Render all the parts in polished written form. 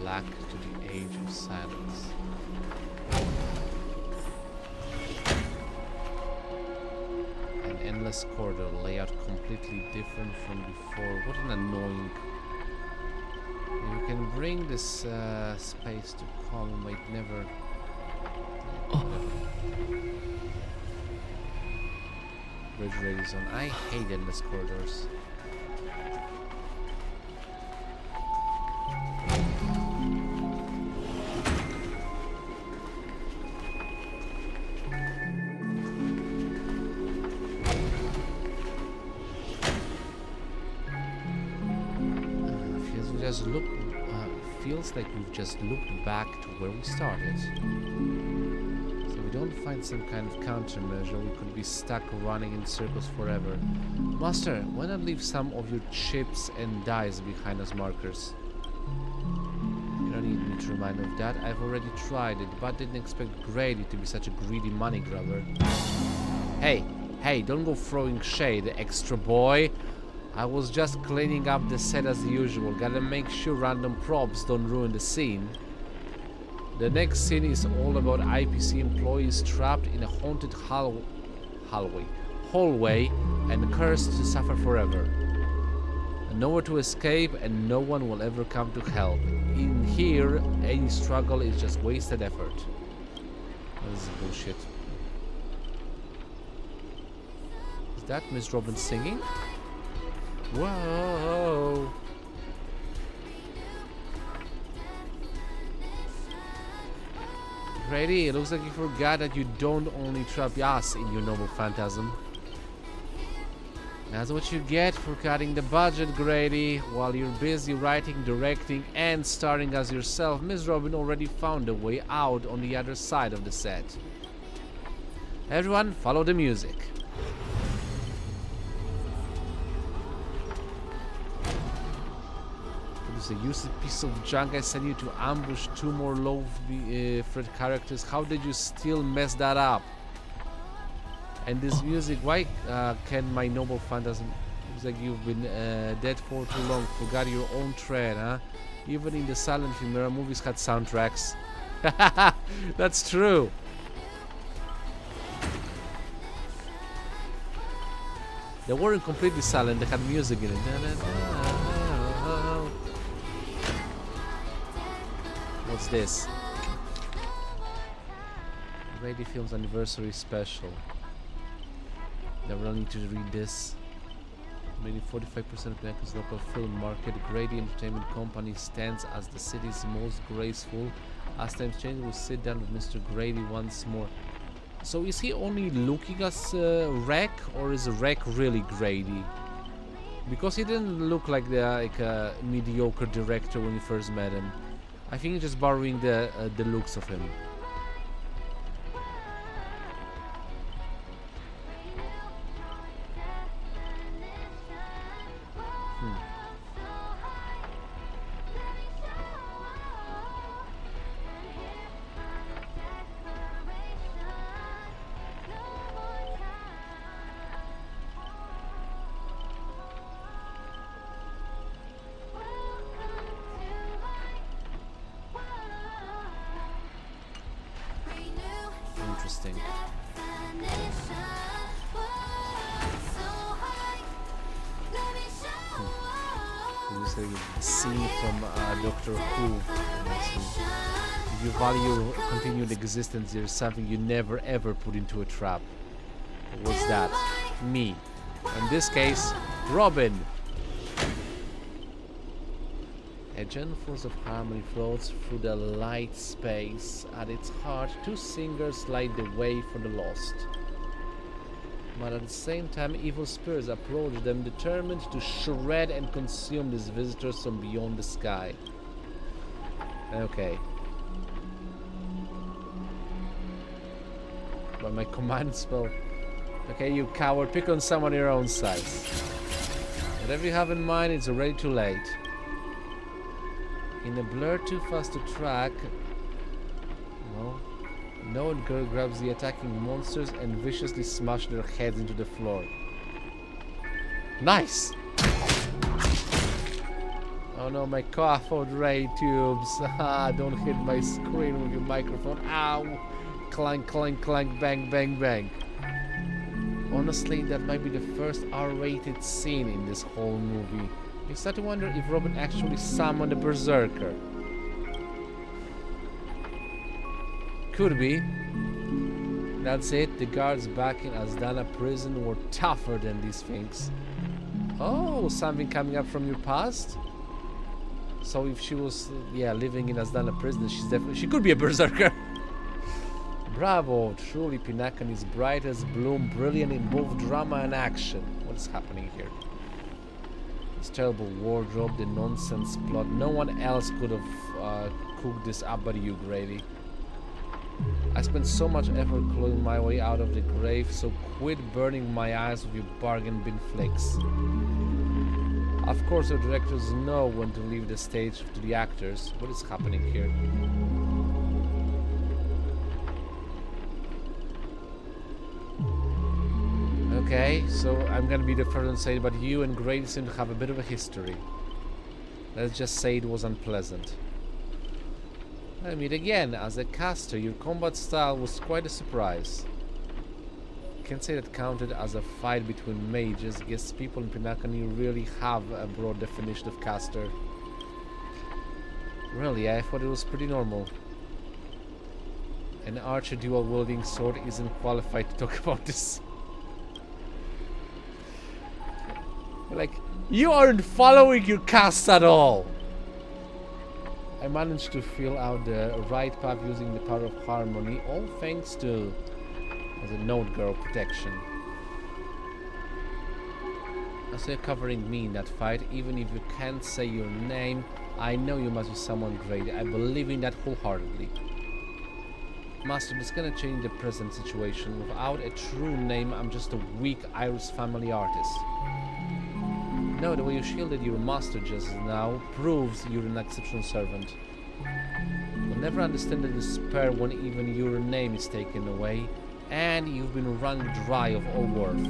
black to the age of silence. An endless corridor, layout completely different from before. What an annoying. You can bring this space to calm, but it never. Bridge ready zone. I hate endless corridors. Feels like we've just looked back to where we started. So we don't find some kind of countermeasure, we could be stuck running in circles forever. Master, why not leave some of your chips and dice behind as markers? You don't need me to remind you of that. I've already tried it, but didn't expect Grady to be such a greedy money grabber. Hey, don't go throwing shade, extra boy. I was just cleaning up the set as usual. Gotta make sure random props don't ruin the scene. The next scene is all about IPC employees trapped in a haunted hallway and cursed to suffer forever. Nowhere to escape and no one will ever come to help. In here, any struggle is just wasted effort. This is bullshit. Is that Miss Robin singing? Whoa! Grady, it looks like you forgot that you don't only trap us in your noble phantasm. That's what you get for cutting the budget, Grady. While you're busy writing, directing, and starring as yourself, Miss Robin already found a way out on the other side of the set. Everyone, follow the music. A useless piece of junk. I sent you to ambush 2 more low-threat characters. How did you still mess that up? And this music, why can my noble phantasm? Looks like you've been dead for too long. Forgot your own trend, huh? Even in the silent film era, movies had soundtracks. That's true. They weren't completely silent. They had music in it. What's this? Grady Films Anniversary Special. Never really need to read this. Maybe 45% of America's local film market. Grady Entertainment Company stands as the city's most graceful. As times change, we'll sit down with Mr. Grady once more. So is he only looking as Rec, or is Rec really Grady? Because he didn't look like a mediocre director when you first met him. I think he's just borrowing the looks of him. Interesting. This is a scene from Doctor Who. If you value continued existence, there's something you never ever put into a trap. What's that? Me. In this case, Robin. A gentle force of harmony floats through the light space. At its heart, 2 singers light the way for the lost. But at the same time, evil spirits approach them, determined to shred and consume these visitors from beyond the sky. Okay. But my command spell... Okay, you coward, pick on someone your own size. Whatever you have in mind, it's already too late. In a blur too fast to track, no one girl grabs the attacking monsters and viciously smash their heads into the floor. Nice! Oh no, my cathode ray tubes. Ah, don't hit my screen with your microphone. Ow! Clank, clank, clank, bang, bang, bang. Honestly, that might be the first R-rated scene in this whole movie. You start to wonder if Robin actually summoned a berserker. Could be. That's it. The guards back in Asdana prison were tougher than these things. Oh, something coming up from your past? So if she was, living in Asdana prison, she could be a berserker. Bravo, truly Pinnakan is bright as bloom, brilliant in both drama and action. What is happening here? This terrible wardrobe, the nonsense plot. No one else could have cooked this up but you, Grady. I spent so much effort clawing my way out of the grave, so quit burning my eyes with your bargain bin flicks. Of course, the directors know when to leave the stage to the actors. What is happening here? Okay, so I'm gonna be the first and say, but you and Grady seem to have a bit of a history. Let's just say it was unpleasant. I mean, again, as a caster, your combat style was quite a surprise. Can't say that counted as a fight between mages. Guess people in Pinnakan really have a broad definition of caster. Really, I thought it was pretty normal. An archer dual-wielding sword isn't qualified to talk about this. Like, you aren't following your cast at all! I managed to feel out the right path using the power of harmony, all thanks to the Note Girl protection. As you're covering me in that fight, even if you can't say your name, I know you must be someone great. I believe in that wholeheartedly. Master, this gonna change the present situation. Without a true name, I'm just a weak Irish family artist. No, the way you shielded your master just now proves you're an exceptional servant. You'll never understand the despair when even your name is taken away, and you've been wrung dry of all worth.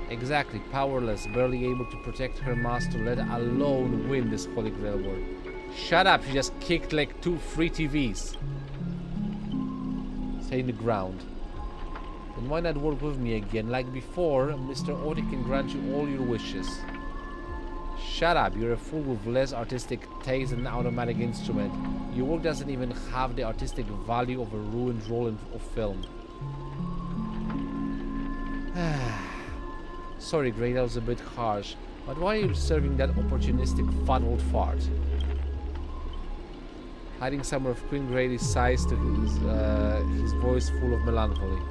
Exactly, powerless, barely able to protect her master, let alone win this Holy Grail war. Shut up, she just kicked like 2 free TVs. Stay in the ground. Then why not work with me again? Like before, Mr. Oti can grant you all your wishes. Shut up, you're a fool with less artistic taste than an automatic instrument. Your work doesn't even have the artistic value of a ruined roll of film. Sorry, Gray, that was a bit harsh, but why are you serving that opportunistic fat old fart? Hiding somewhere of Queen Grady's sighs to his voice full of melancholy.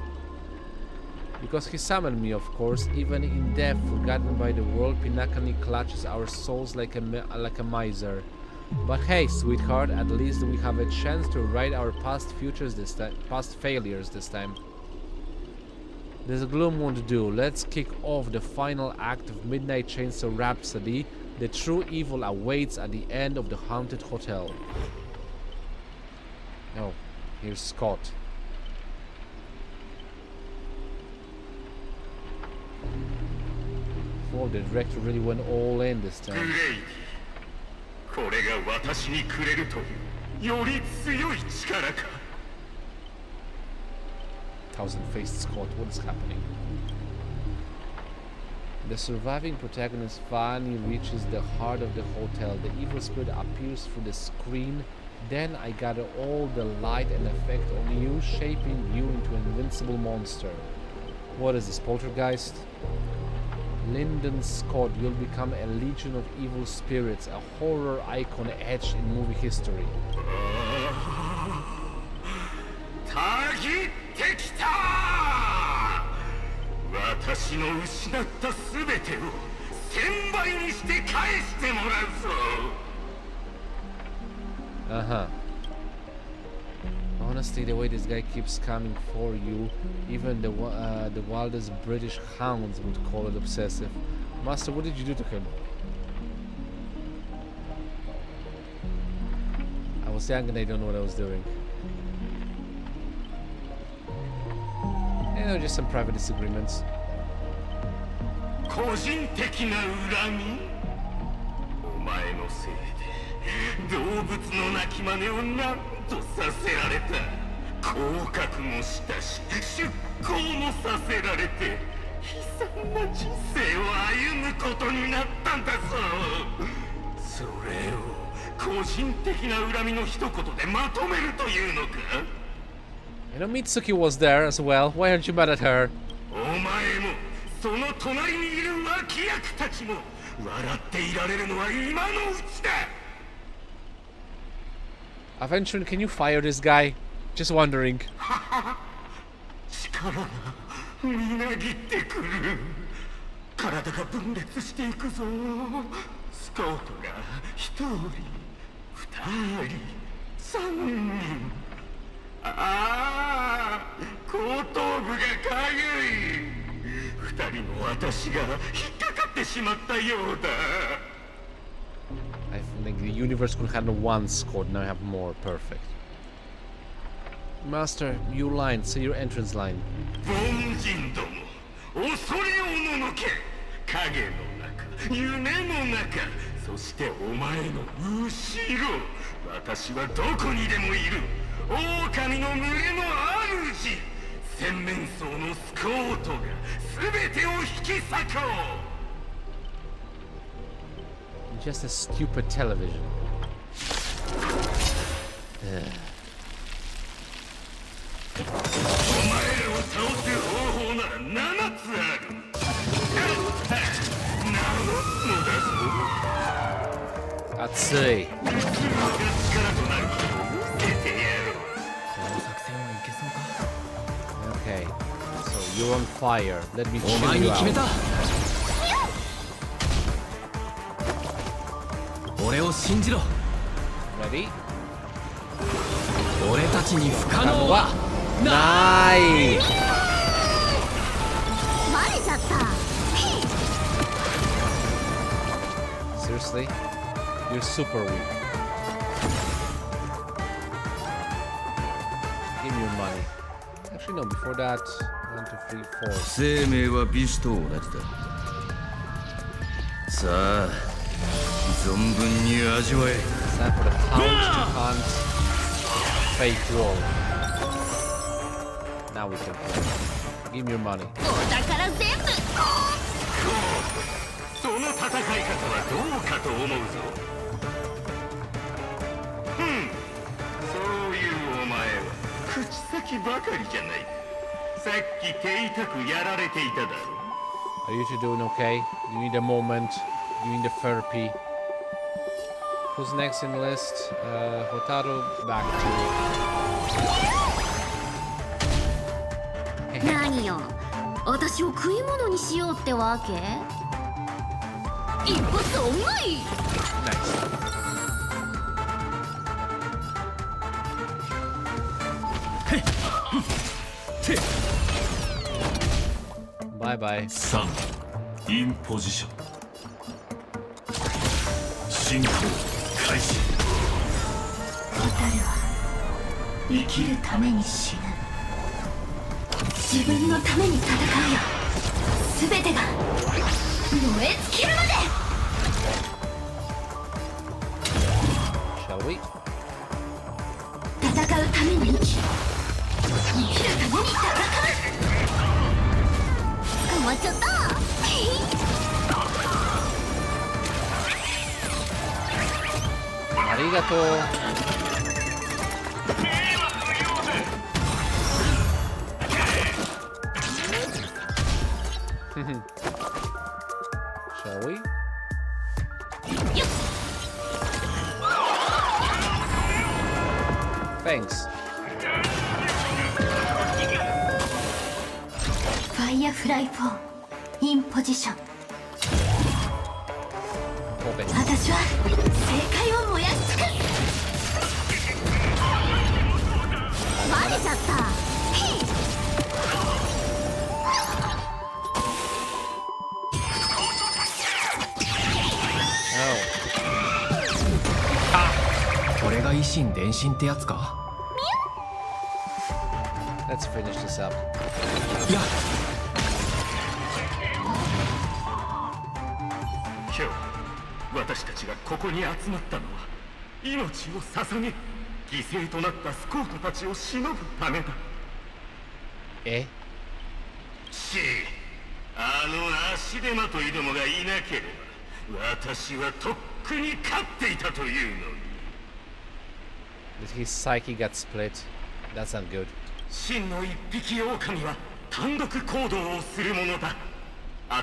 Because he summoned me, of course. Even in death, forgotten by the world, Pinakani clutches our souls like a miser. But hey, sweetheart, at least we have a chance to right our past failures this time. This gloom won't do. Let's kick off the final act of Midnight Chainsaw Rhapsody. The true evil awaits at the end of the haunted hotel. Oh, here's Scott. Oh, the director really went all in this time. Thousand-faced Scott, what is happening? The surviving protagonist finally reaches the heart of the hotel. The evil spirit appears through the screen. Then I gather all the light and effect on you, shaping you into an invincible monster. What is this, poltergeist? Lyndon Scott, you'll become a legion of evil spirits, a horror icon etched in movie history. Honestly, the way this guy keeps coming for you, even the wildest British hounds would call it obsessive. Master, what did you do to him? I was young and I don't know what I was doing. Just some private disagreements. せいで動物の鳴き真似をなんとさせられた。降格もしたし出向もさせられて悲惨な人生を歩むことになったんだぞ。それを個人的な恨みの一言でまとめるというのか。 You know, Mitsuki was there as well. Why aren't you mad at her? お前もその隣にいる脇役たちも笑っていられるのは今のうちだ。 Aventurin, can you fire this guy? Just wondering. 力がみなぎってくる。体が分裂していくぞ。スカウトが一人、二人、三人。ああ、後頭部がかゆい。二人の私が引っかかってしまったようだ。 I think the universe could handle one squad, now I have more. Perfect. Master, you line, say your entrance line. 凡人ども、恐れおののけ。影の中、夢の中、そしてお前の後ろ。私はどこにでもいる。狼の群れの主。洗面層のスコートが全てを引き裂こう。 Just a stupid television. お前らを倒す方法なら7つある。7つもだぞ。熱い。力となることを見せてやろう。この作戦はいけそうか。 Okay, so you're on fire. Let me お chill 前 you に決め out. た。俺を信じろ。 Ready? 俺たちに不可能はない。バレちゃった。 Seriously? You're super weak. Give me your money. Actually, no, before that, 1, 2, 3, 4. 生命は美酒と同じだ。さあ、存分に味わえ。 It's time for the hounds to hunt fake wall. Now we can play. Give me your money. お宝全部。その戦い方はどうかと思うぞ。そういうお前は口先ばかりじゃないか。さっき手痛くやられていただろう。 Are you two doing okay? Do you need a moment? Do you need a therapy? Who's next in the list? Hotaru, back to... 何よ、私を食い物にしようってわけ？一発おんまい。 Nice. Bye bye. 3インポジション進行開始。ホタルは生きるために死ぬ。自分のために戦うよ。全てが燃え尽きるまで。 Shall we? 戦うために生き、生きるために戦う。捕まっちゃった。ありがとう。Shall we? Thanks. ファイヤーフライ4インポジション。 Open. 私は正解を燃やし尽くす。バレちゃった。これが維新伝心ってやつか。 Let's finish this up. いや、今日私たちがここに集まったのは命を捧げ犠牲となったスコートたちを偲ぶためだ。えあの足手まといどもがいなければ私はとっくに勝っていたというのに。 Did his psyche get split? That's not good. 真の一匹狼は単独行動をするものだ。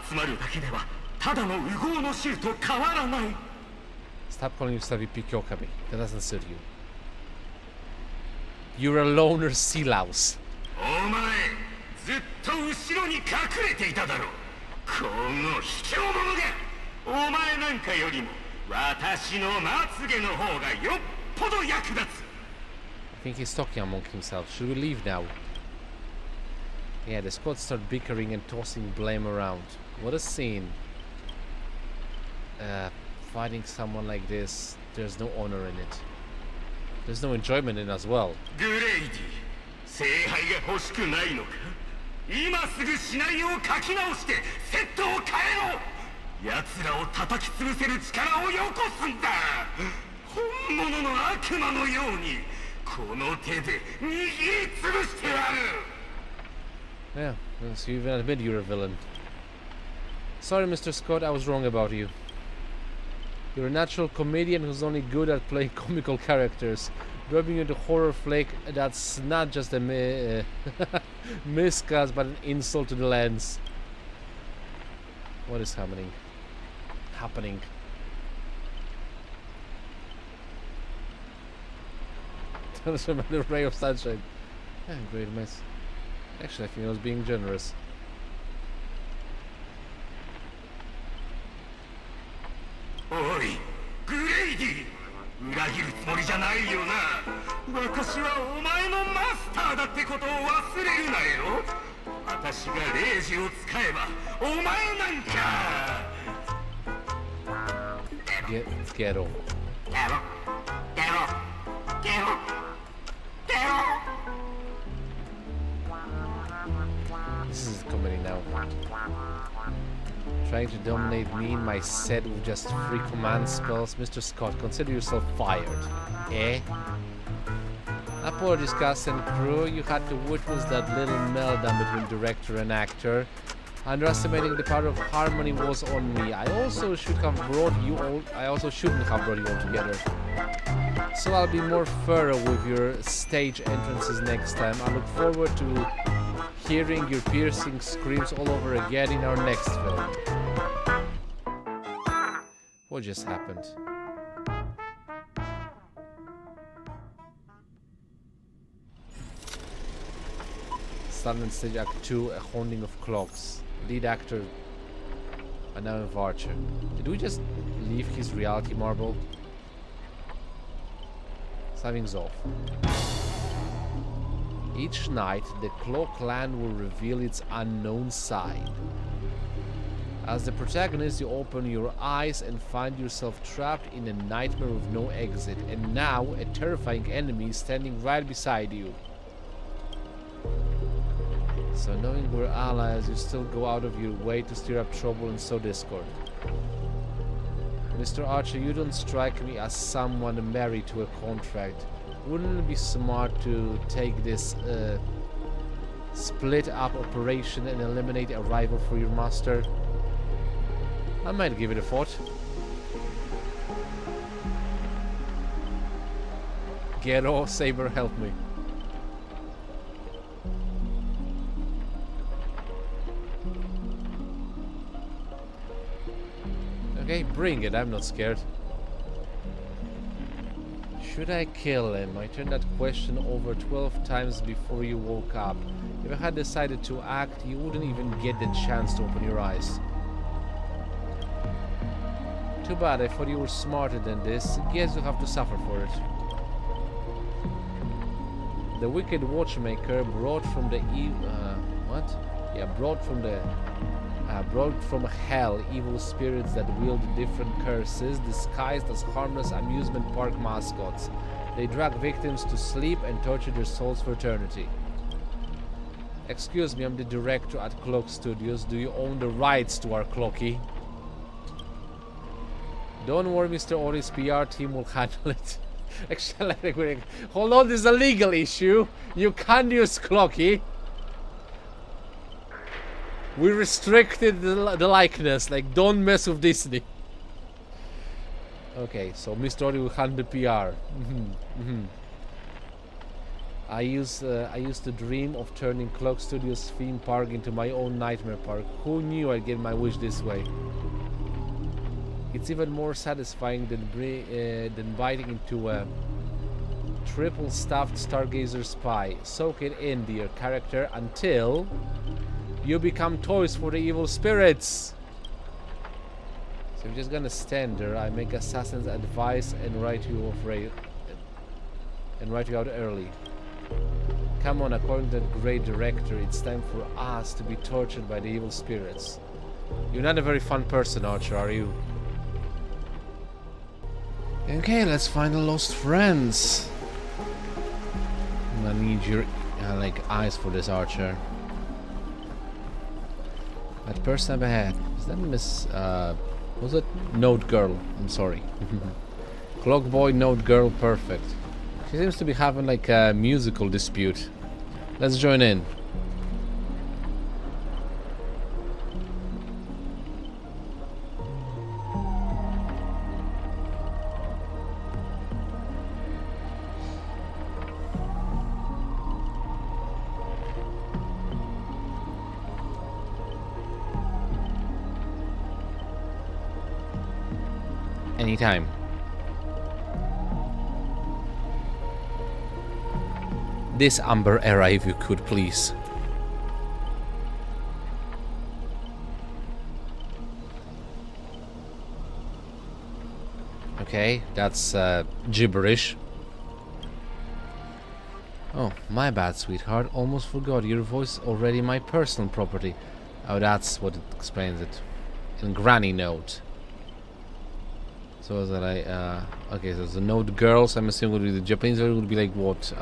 集まるだけではただの烏合の衆と変わらない。 Stop calling yourself a Pikokami. That doesn't suit you. You're a loner sea louse. お前ずっと後ろに隠れていただろう。この卑怯者が。お前なんかよりも私のまつげの方がよっぽど役立つ。 I think he's talking among himself. Should we leave now? Yeah, the squad start bickering and tossing blame around. What a scene. Fighting someone like this, there's no honor in it. There's no enjoyment in it as well. グレイディ、聖杯が欲しくないのか。今すぐシナリオを書き直してセットを変えろ。奴らを叩き潰せる力をよこすんだ。本物の悪魔のようにこの手で握り潰してやる。 Yeah, so you even admit you're a villain. Sorry, Mr. Scott, I was wrong about you. You're a natural comedian who's only good at playing comical characters. Dropping you into horror flick, that's not just a miscast, but an insult to the lens. What is happening? That's another ray of sunshine. Yeah, great mess. Actually, I think I was being generous. おい、グレイディ、裏切るつもりじゃないよな。私はお前のマスターだってことを忘れるなよ。私がレイジを使えばお前なんか。Get on. This is comedy now. Trying to dominate me in my set with just 3 command spells. Mr. Scott, consider yourself fired. Eh? Apologies, cast and crew. You had to witness that little meltdown between director and actor. Underestimating the power of harmony was on me. I also shouldn't have brought you all together. So I'll be more thorough with your stage entrances next time. I look forward to hearing your piercing screams all over again in our next film. What just happened? Silent Stage Act 2, A Haunting of Clocks. Lead actor, Anna Varcher. Did we just leave his reality marble? Something's off. Each night, the Clock Land will reveal its unknown side. As the protagonist, you open your eyes and find yourself trapped in a nightmare with no exit, and now a terrifying enemy is standing right beside you. So knowing we're allies, you still go out of your way to stir up trouble and sow discord. Mr. Archer, you don't strike me as someone married to a contract. Wouldn't it be smart to take this split up operation and eliminate a rival for your master? I might give it a thought. Gero, Saber, help me. Okay, bring it, I'm not scared. Should I kill him? I turned that question over 12 times before you woke up. If I had decided to act, you wouldn't even get the chance to open your eyes. Too bad, I thought you were smarter than this. Guess you'll have to suffer for it. The wicked watchmaker brought from the brought from hell evil spirits that wield different curses, disguised as harmless amusement park mascots. They drag victims to sleep and torture their souls for eternity. Excuse me, I'm the director at Clock Studios. Do you own the rights to our clocky? Don't worry, Mr. Ori's PR team will handle it. Actually, hold on, this is a legal issue. You can't use Clocky. We restricted the likeness. Like, don't mess with Disney. Okay, so Mr. Ori will handle PR. I used to dream of turning Clock Studios theme park into my own nightmare park. Who knew I'd get my wish this way? It's even more satisfying than biting into a triple stuffed Stargazer spy. Soak it in, dear character, until you become toys for the evil spirits. So I'm just gonna stand there. I make assassin's advice and write you out early. Come on, according to that great director, it's time for us to be tortured by the evil spirits. You're not a very fun person, Archer, are you? Okay, let's find the lost friends. I'm gonna need your like eyes for this, Archer. That person up ahead, is that Miss was it Note Girl? I'm sorry. Clock Boy, Note Girl, perfect. She seems to be having like a musical dispute. Let's join in. Anytime. This Amber Era, if you could, please. Okay, that's gibberish. Oh, my bad, sweetheart. Almost forgot. Your voice already my personal property. Oh, that's what it explains it. In Granny Note. So that okay, so the Note Girls, I'm assuming would be the Japanese version would be like what?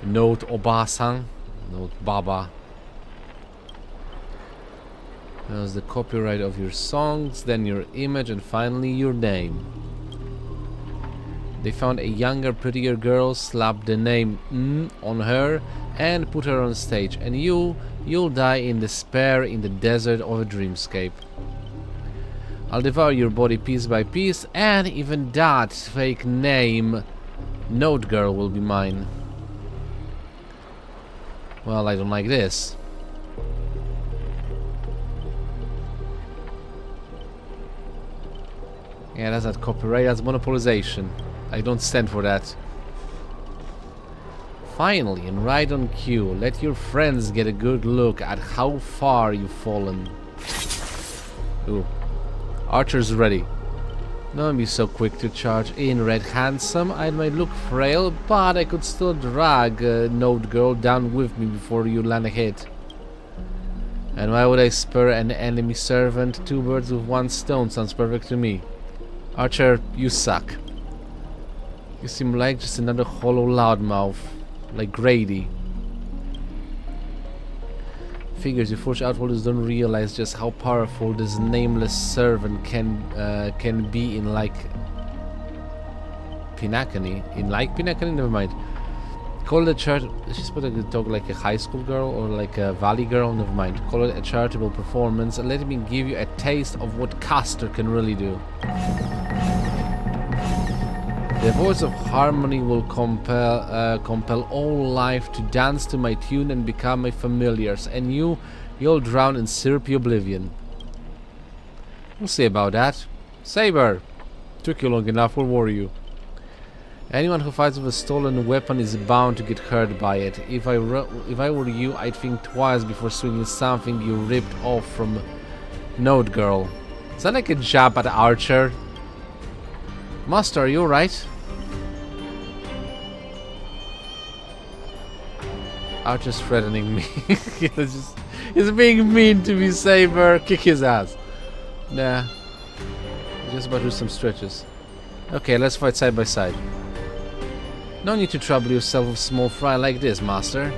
Note Oba-san, Note Baba. There's the copyright of your songs, then your image, and finally your name. They found a younger, prettier girl, slapped the name on her, and put her on stage. And you'll die in despair in the desert of a dreamscape. I'll devour your body piece by piece, and even that fake name, Note Girl, will be mine. Well, I don't like this. Yeah, that's not copyright, that's monopolization. I don't stand for that. Finally, and right on cue, let your friends get a good look at how far you've fallen. Ooh. Archer's ready. Don't be so quick to charge in, Red Handsome. I might look frail, but I could still drag Note Girl down with me before you land a hit. And why would I spur an enemy servant? Two birds with one stone sounds perfect to me. Archer, you suck. You seem like just another hollow loudmouth, like Grady. Figures you forge outworlders don't realize just how powerful this nameless servant can be in like Pinakani. In like Pinakani? Never mind. Call it a chart. She's supposed to talk like a high school girl or like a valley girl. Never mind. Call it a charitable performance and let me give you a taste of what Castor can really do. The voice of harmony will compel all life to dance to my tune and become my familiars, and you'll drown in syrupy oblivion. We'll see about that. Saber! Took you long enough, we'll worry you. Anyone who fights with a stolen weapon is bound to get hurt by it. If I were you, I'd think twice before swinging something you ripped off from Note Girl. Is that like a jab at Archer? Master, are you alright? Archer's threatening me. He's being mean to me, Saber. Kick his ass. Nah. Just about to do some stretches. Okay, let's fight side by side. No need to trouble yourself with small fry like this, Master.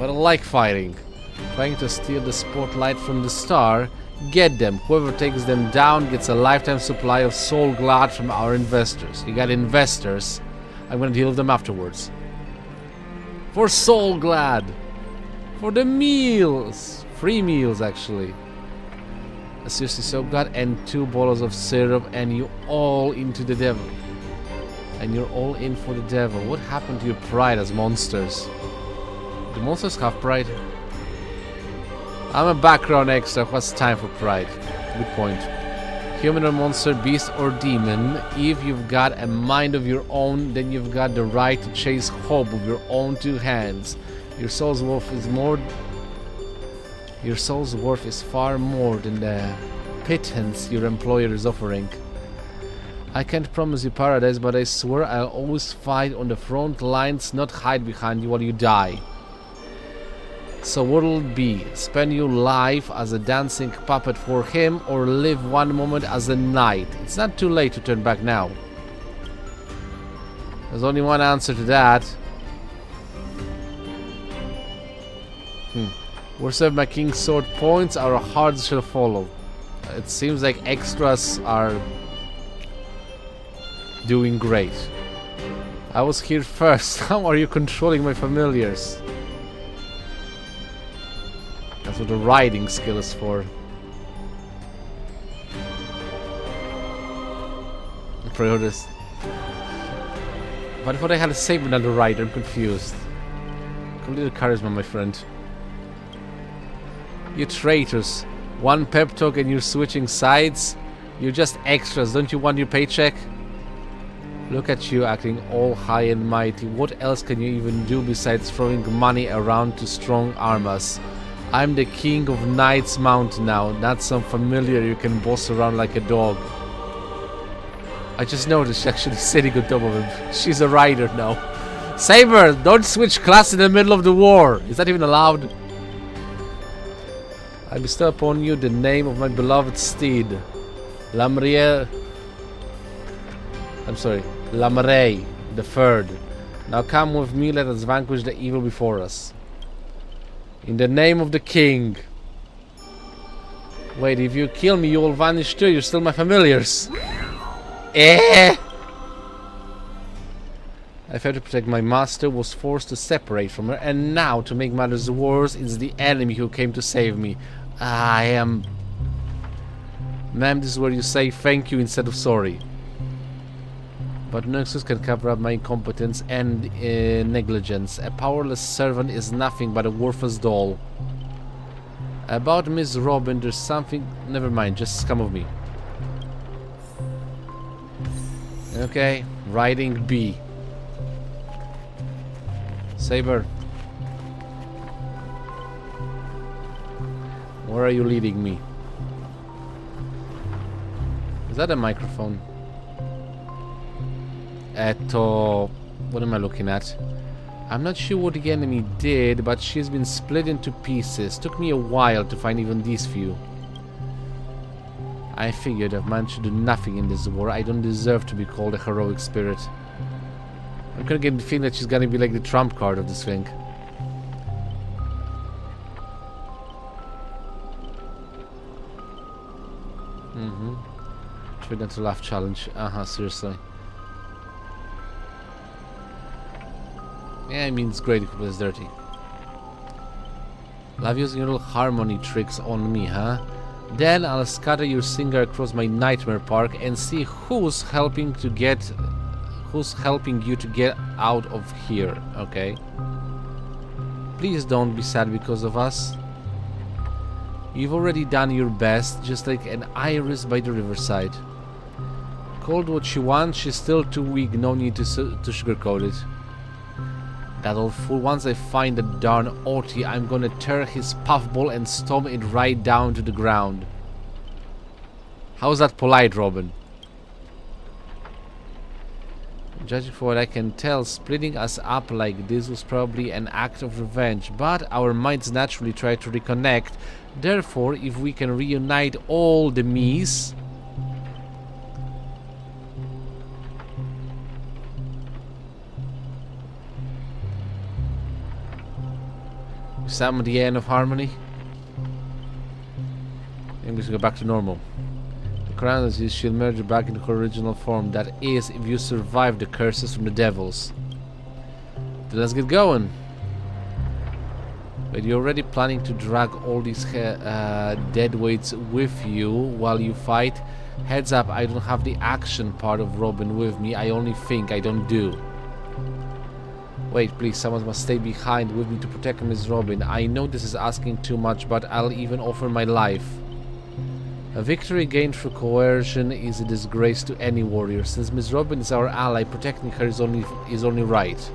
But I like fighting. trying to steal the spotlight from the star. Get them. Whoever takes them down gets a lifetime supply of soul glad from our investors. You got investors. I'm gonna deal with them afterwards. For soul glad. For the meals. Free meals, actually. Seriously, so glad. And 2 bottles of syrup, and you all into the devil. And you're all in for the devil. What happened to your pride as monsters? Do monsters have pride? I'm a background extra. What's time for pride? Good point. Human or monster, beast or demon. If you've got a mind of your own, then you've got the right to chase hope with your own 2 hands. Your soul's worth is more. Your soul's worth is far more than the pittance your employer is offering. I can't promise you paradise, but I swear I'll always fight on the front lines, not hide behind you while you die. So what'll it be? Spend your life as a dancing puppet for him, or live one moment as a knight? It's not too late to turn back now. There's only one answer to that. We'll serve my king's sword points, our hearts shall follow. It seems like extras are doing great. I was here first. How are you controlling my familiars? That's what the riding skill is for. Priorities. But I thought I had a save another rider. I'm confused. Complete charisma, my friend. You traitors. One pep talk and you're switching sides? You're just extras. Don't you want your paycheck? Look at you acting all high and mighty. What else can you even do besides throwing money around to strong-arm us? I'm the king of Knight's Mountain now, not some familiar you can boss around like a dog. I just noticed she's actually sitting on top of him. She's a rider now. Saber, don't switch class in the middle of the war. Is that even allowed? I bestow upon you the name of my beloved steed, Lamriel. I'm sorry, Lamrey the Third. Now come with me, let us vanquish the evil before us. In the name of the king. Wait, if you kill me, you will vanish too. You're still my familiars. I failed to protect my master, was forced to separate from her, and now, to make matters worse, it's the enemy who came to save me. I am... Ma'am, this is where you say thank you instead of sorry. But no excuse can cover up my incompetence and negligence. A powerless servant is nothing but a worthless doll. About Miss Robin, there's something... Never mind, just come with me. Okay, riding B. Saber. Where are you leading me? Is that a microphone? What am I looking at? I'm not sure what the enemy did, but she's been split into pieces. Took me a while to find even these few. I figured I've managed to do nothing in this war. I don't deserve to be called a heroic spirit. I'm gonna get the feeling that she's gonna be like the trump card of this thing. Try not to laugh challenge. Seriously. Yeah, I mean, it's great if it was dirty. Love using your little harmony tricks on me, huh? Then I'll scatter your singer across my nightmare park and see who's helping you to get out of here, okay? Please don't be sad because of us. You've already done your best, just like an iris by the riverside. Called what you want, she's still too weak, no need to sugarcoat it. That old fool, once I find the darn Oti, I'm gonna tear his puffball and stomp it right down to the ground. How's that polite, Robin? Judging from what I can tell, splitting us up like this was probably an act of revenge, but our minds naturally try to reconnect. Therefore, if we can reunite all the me's, summon the end of harmony. I'm going to go back to normal. The crown is she'll merge back into her original form. That is, if you survive the curses from the devils. Then let's get going. But you're already planning to drag all these dead weights with you while you fight. Heads up, I don't have the action part of Robin with me. I only think, I don't do. Wait, please, someone must stay behind with me to protect Miss Robin. I know this is asking too much, but I'll even offer my life. A victory gained through coercion is a disgrace to any warrior. Since Miss Robin is our ally, protecting her is only right.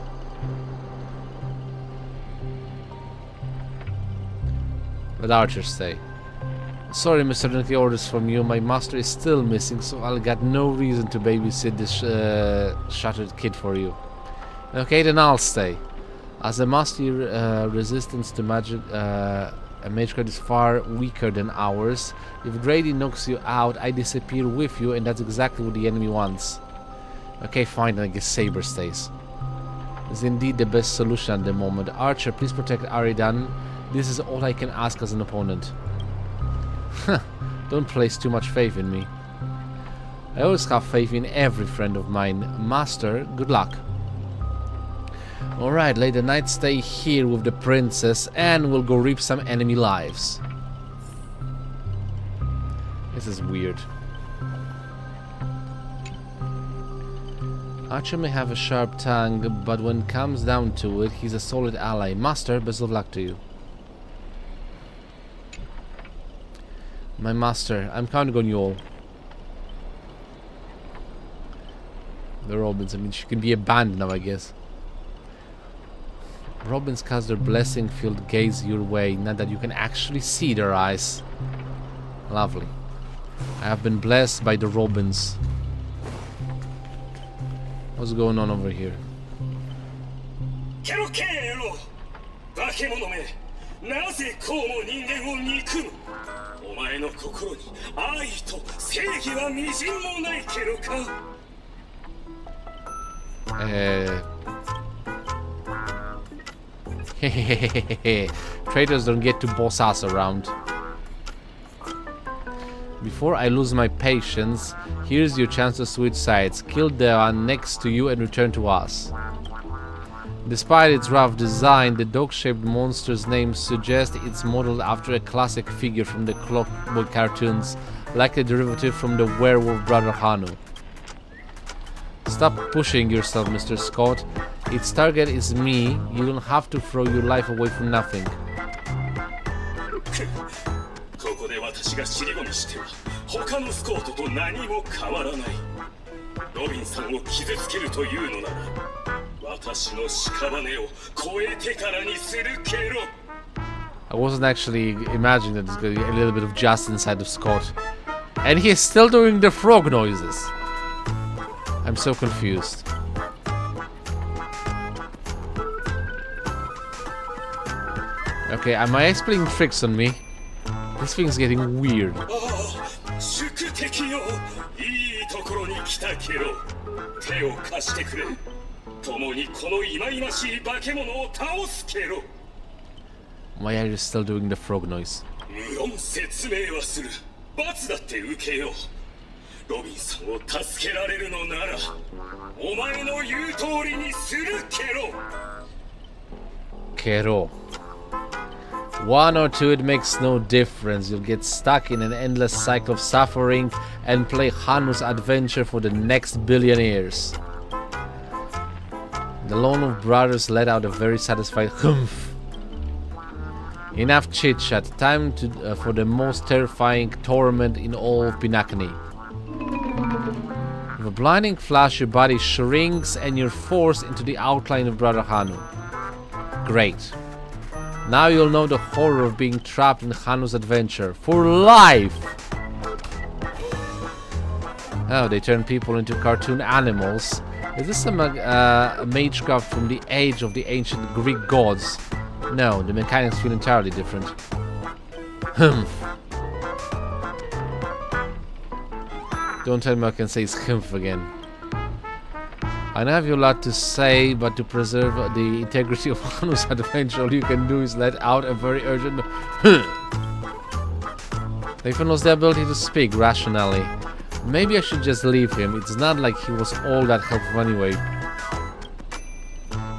Let Archer stay. Sorry, Mr. Dunky, orders from you. My master is still missing, so I'll get no reason to babysit this shattered kid for you. Okay, then I'll stay. As a master, resistance to magic, a mage card is far weaker than ours. If Grady knocks you out, I disappear with you, and that's exactly what the enemy wants. Okay, fine, then I guess Saber stays. It's indeed the best solution at the moment. Archer, please protect Aridan. This is all I can ask as an opponent. Don't place too much faith in me. I always have faith in every friend of mine. Master, good luck. Alright, let the knight stay here with the princess and we'll go reap some enemy lives. This is weird. Archer may have a sharp tongue, but when it comes down to it, he's a solid ally. Master, best of luck to you. My master, I'm counting on you all. The Robins, I mean, she can be abandoned now, I guess. Robins cast their blessing-filled gaze your way, now that you can actually see their eyes. Lovely. I have been blessed by the Robins. What's going on over here? Traitors don't get to boss us around. Before I lose my patience, here's your chance to switch sides. Kill the one next to you and return to us. Despite its rough design, the dog-shaped monster's name suggests it's modeled after a classic figure from the Clockwork cartoons, like a derivative from the werewolf brother Hanu. Stop pushing yourself, Mr. Scott. Its target is me. You don't have to throw your life away for nothing. I wasn't actually imagining that there's going to be a little bit of just inside of Scott. And he's still doing the frog noises. I'm so confused. Okay, am I playing tricks on me? This thing's getting weird. Why are you still doing the frog noise? Kero. One or two, it makes no difference. You'll get stuck in an endless cycle of suffering and play Hanu's adventure for the next billion years. The Lone of Brothers let out a very satisfied humph. Enough chit-chat. Time to for the most terrifying torment in all of Pinakni. With a blinding flash, your body shrinks and you're forced into the outline of Brother Hanu. Great. Now you'll know the horror of being trapped in Hanu's adventure for life. Oh, they turn people into cartoon animals. Is this a magecraft from the age of the ancient Greek gods? No, the mechanics feel entirely different. Humph. Don't tell me I can say it's humph again. I know you have a lot to say, but to preserve the integrity of Hanu's adventure, all you can do is let out a very urgent They even lost the ability to speak rationally. Maybe I should just leave him. It's not like he was all that helpful anyway.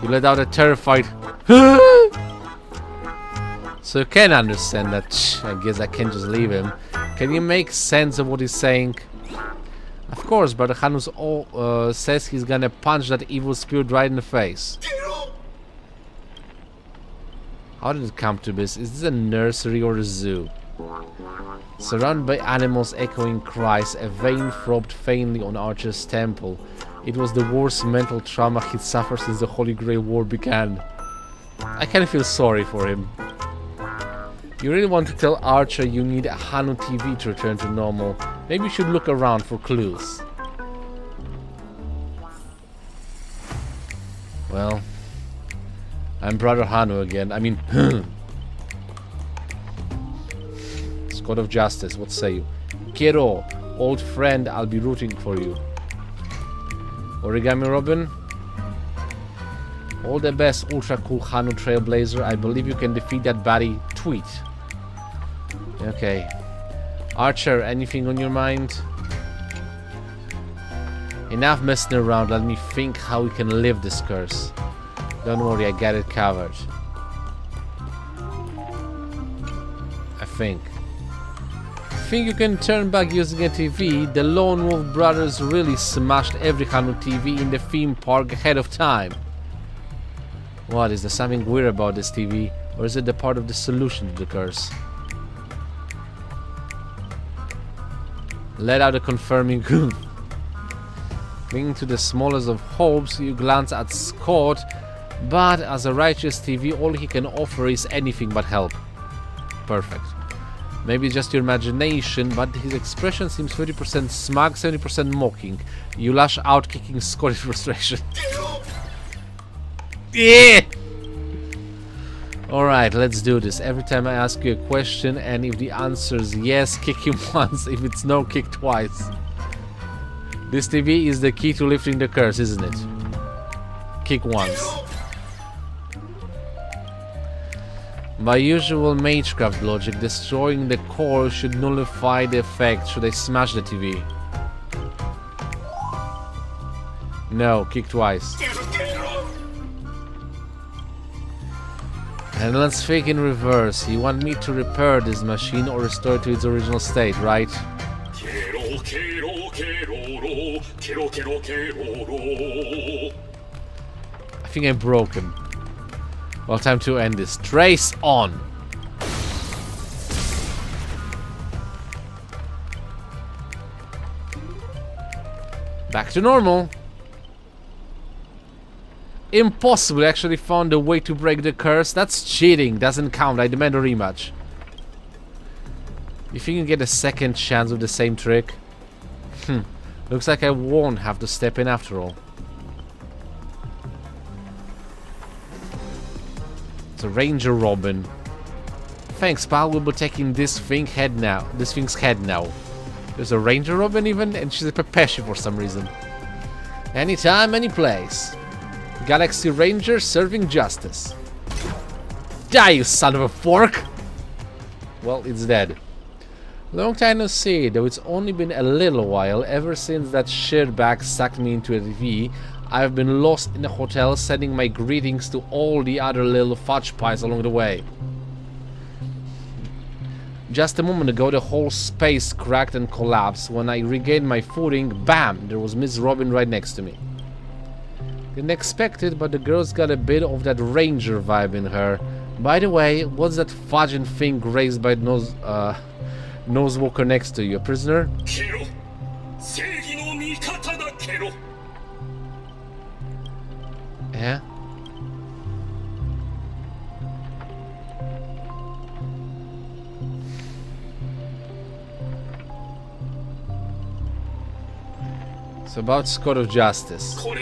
You let out a terrified So you can understand that. I guess I can't just leave him. Can you make sense of what he's saying? Of course, Brother Hanus says he's gonna punch that evil spirit right in the face. How did it come to this? Is this a nursery or a zoo? Surrounded by animals echoing cries, a vein throbbed faintly on Archer's temple. It was the worst mental trauma he'd suffered since the Holy Grail War began. I kind of feel sorry for him. You really want to tell Archer you need a Hanu TV to return to normal. Maybe you should look around for clues. Well, I'm Brother Hanu again. I mean, God of Justice, what say you? Kiro, old friend, I'll be rooting for you. Origami Robin? All the best, ultra cool Hanu Trailblazer. I believe you can defeat that baddie. Tweet. Okay. Archer, anything on your mind? Enough messing around, let me think how we can live this curse. Don't worry, I got it covered. I think you can turn back using a TV. The Lone Wolf brothers really smashed every Hanu TV in the theme park ahead of time. What, is there something weird about this TV? Or is it the part of the solution to the curse? Let out a confirming Clinging to the smallest of hopes, you glance at Scott, but as a righteous TV, all he can offer is anything but help. Perfect. Maybe it's just your imagination, but his expression seems 30% smug, 70% mocking. You lash out, kicking Scott in frustration. Yeah! Alright, let's do this. Every time I ask you a question, and if the answer is yes, kick him once. If it's no, kick twice. This TV is the key to lifting the curse, isn't it? Kick once. By usual Magecraft logic, destroying the core should nullify the effect should I smash the TV. No, kick twice. And let's think in reverse. You want me to repair this machine or restore it to its original state, right? I think I'm broken. Well, time to end this. Trace on! Back to normal. Impossible, actually found a way to break the curse. That's cheating, doesn't count. I demand a rematch. You think you get a second chance with the same trick? Looks like I won't have to step in after all. It's a Ranger Robin. Thanks, pal. We'll be taking this thing's head now. There's a Ranger Robin even, and she's a Pepeshi for some reason. Anytime, any place. Galaxy Ranger serving justice. Die, you son of a fork! Well, it's dead. Long time no see, though it's only been a little while. Ever since that shitbag sucked me into a TV, I've been lost in a hotel sending my greetings to all the other little fudge pies along the way. Just a moment ago, the whole space cracked and collapsed. When I regained my footing, bam! There was Miss Robin right next to me. Didn't expect it, but the girl's got a bit of that Ranger vibe in her. By the way, what's that fudging thing raised by Nosewalker next to you? A prisoner? Yeah? It's about Scott of Justice. I'm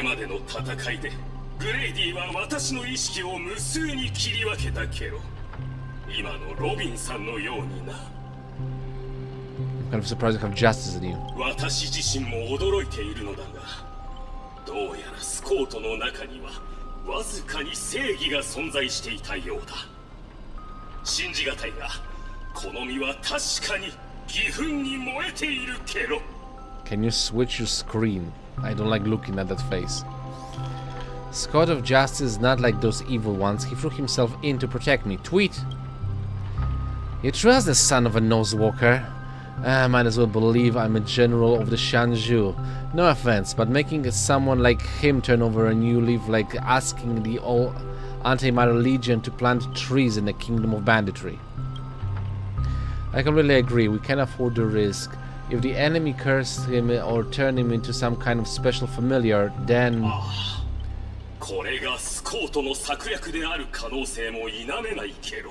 kind of surprised you have justice in you. どうやらスコートの中にはわずかに正義が存在していたようだ。信じがたいが、この身は確かに義憤に燃えているけろ。 Can you switch your screen? I don't like looking at that face. Scott of Justice is not like those evil ones. He threw himself in to protect me. Tweet! You trust the son of a nosewalker? I might as well believe I'm a general of the Shanzhu. No offense, but making someone like him turn over a new leaf like asking the old Anti-Matter Legion to plant trees in the kingdom of banditry. I completely agree. We can't afford the risk. If the enemy cursed him or turned him into some kind of special familiar, then... これがスコートの策略である可能性も否めないけど、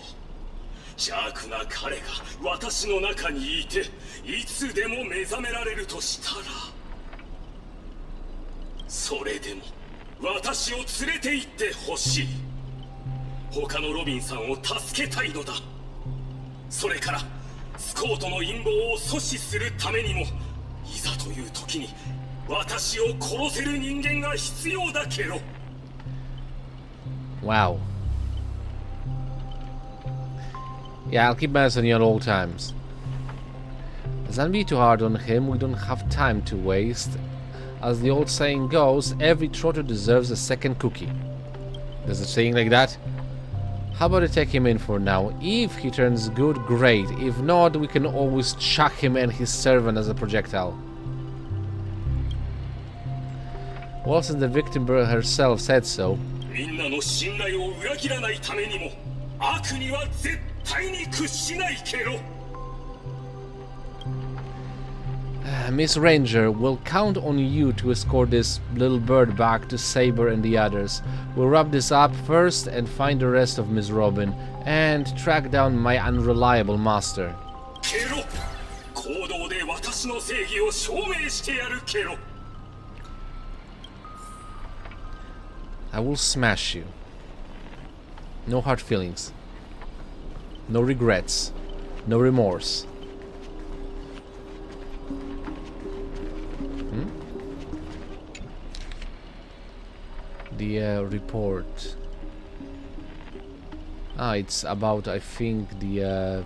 邪悪な彼が私の中にいていつでも目覚められるとしたら、それでも私を連れて行ってほしい。他のロビンさんを助けたいのだ。それからスコートの陰謀を阻止するためにも、いざという時に私を殺せる人間が必要だけど。 Wow. Yeah, I'll keep my eyes on you at all times. Let's not be too hard on him, we don't have time to waste. As the old saying goes, every trotter deserves a second cookie. There's a saying like that? How about I take him in for now? If he turns good, great. If not, we can always chuck him and his servant as a projectile. Well, since the victim herself said so. Miss Ranger, we'll count on you to escort this little bird back to Saber and the others. We'll wrap this up first and find the rest of Miss Robin and track down my unreliable master. I will smash you. No hard feelings. No regrets. No remorse. The report. Ah, it's about, I think, the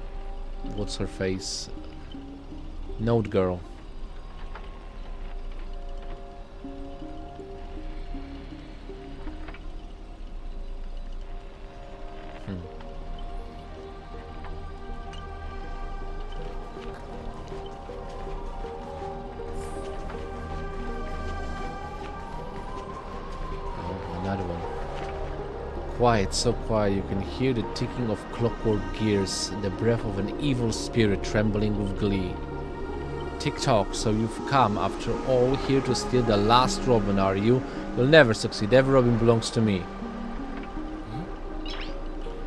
what's her face? Note girl. Another one. Quiet, so quiet you can hear the ticking of clockwork gears, the breath of an evil spirit trembling with glee. Tick-tock, so you've come, after all, here to steal the last Robin, are you? You'll never succeed, every Robin belongs to me.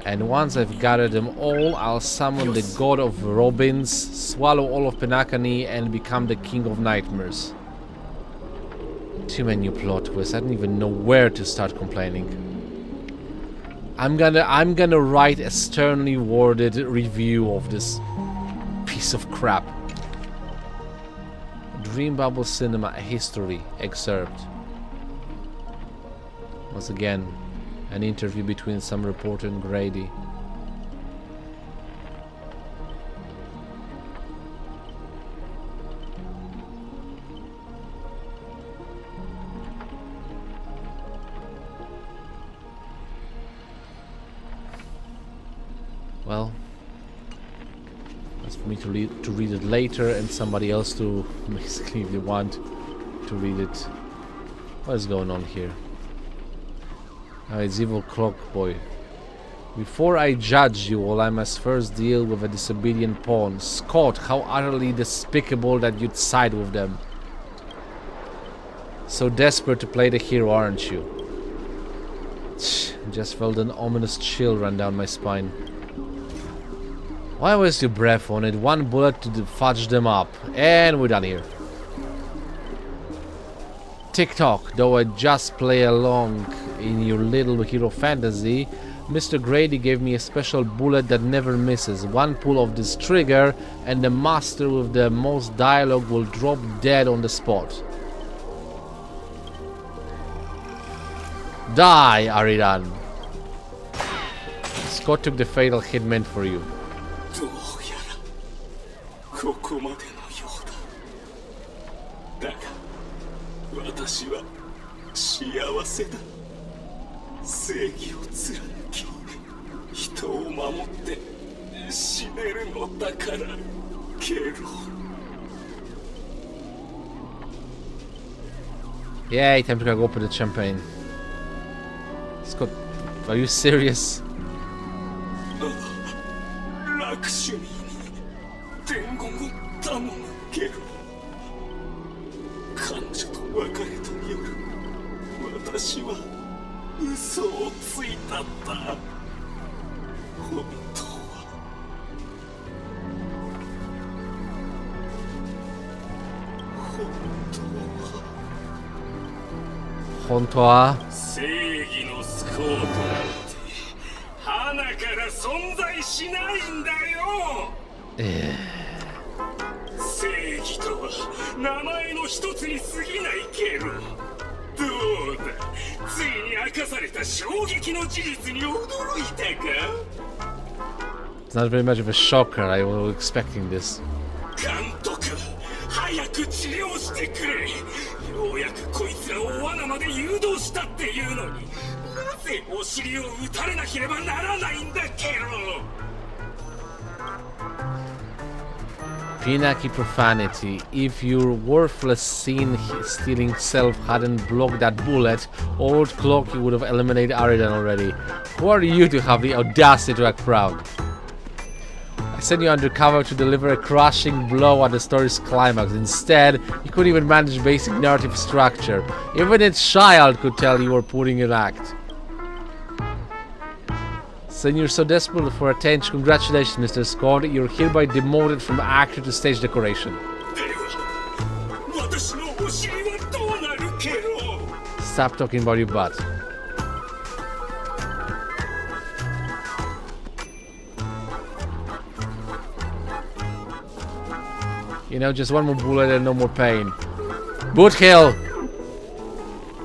And once I've gathered them all, I'll summon the god of Robins, swallow all of Penacony, and become the king of nightmares. Too many plot twists, I don't even know where to start complaining. I'm gonna write a sternly worded review of this piece of crap. Dream Bubble Cinema, a history excerpt. Once again, an interview between some reporter and Grady. Well, that's for me to read it later, and somebody else to basically, if they want to read it. What is going on here? Oh, it's Evil Clock Boy. Before I judge you all, I must first deal with a disobedient pawn. Scott, how utterly despicable that you'd side with them. So desperate to play the hero, aren't you? Just felt an ominous chill run down my spine. Why waste your breath on it? One bullet to fudge them up. And we're done here. Tick-tock, though I just play along in your little hero fantasy, Mr. Grady gave me a special bullet that never misses. One pull of this trigger and the master with the most dialogue will drop dead on the spot. Die, Aridan. Scott took the fatal hit meant for you. どうやらここまでのようだ。だが私は幸せだ。正義を貫き人を守って死ねるのだからケロ。 Yay, time to go open the champagne. Scott, are you serious? ラクシュミーに伝言を頼むケロ。彼女と別れた夜、私は嘘をついたんだ。本当は本当は正義のスコートなんて鼻から存在しないんだよ。正義とは名前の一つに過ぎないけど、どうだ、ついに明かされた衝撃の事実に驚いたか。 It's not very much of a shocker. I was expecting this. 監督、早く治療してくれ。ようやくこいつらを罠まで誘導したっていうのに、なぜお尻を撃たれなければならないんだケロ。 Pinaki profanity. If your worthless scene stealing self hadn't blocked that bullet, old clock, you would have eliminated Aridan already. Who are you to have the audacity to act proud? I sent you undercover to deliver a crushing blow at the story's climax. Instead, you couldn't even manage basic narrative structure. Even a child could tell you were putting an act. Since you're so desperate for attention, congratulations, Mr. Scott. You're hereby demoted from actor to stage decoration. では、私のお尻はどうなるケロ。 Stop talking about your butt. You know, just one more bullet and no more pain. Boot kill!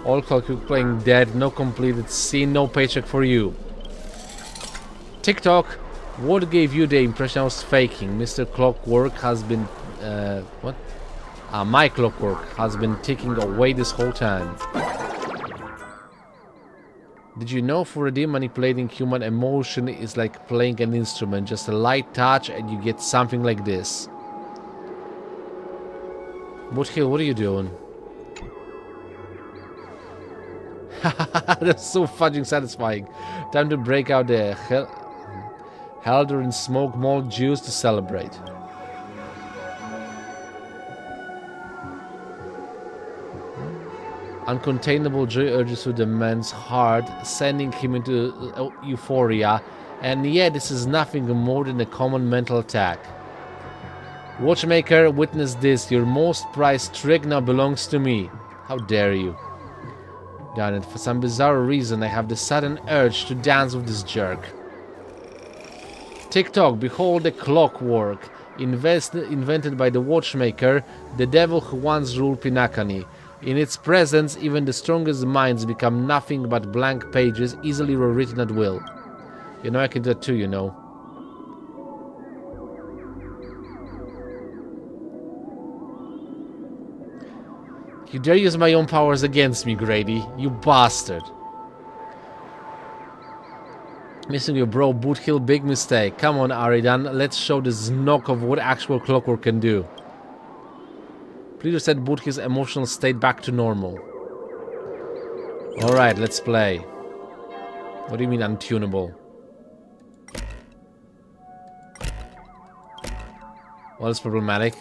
All clock playing dead, no completed scene, no paycheck for you. TikTok, what gave you the impression I was faking? Mr. Clockwork has been... what? My clockwork has been ticking away this whole time. Did you know for a demon manipulating human emotion is like playing an instrument, just a light touch and you get something like this. Boothill, what are you doing? That's so fudging satisfying. Time to break out the Helder and smoke malt juice to celebrate. Uncontainable joy urges through the man's heart, sending him into euphoria, and yet this is nothing more than a common mental attack. Watchmaker, witness this. Your most prized trick now belongs to me. How dare you? Darn it, for some bizarre reason I have the sudden urge to dance with this jerk. TikTok, behold the clockwork, invented by the watchmaker, the devil who once ruled Pinakani. In its presence, even the strongest minds become nothing but blank pages, easily rewritten at will. You know I can do that too, you know. You dare use my own powers against me, Grady, you bastard. Missing your bro Boothill, big mistake. Come on, Aridan, let's show this knock of what actual clockwork can do. Please reset Boothill's emotional state back to normal. Alright, let's play. What do you mean untunable? Well, it's problematic.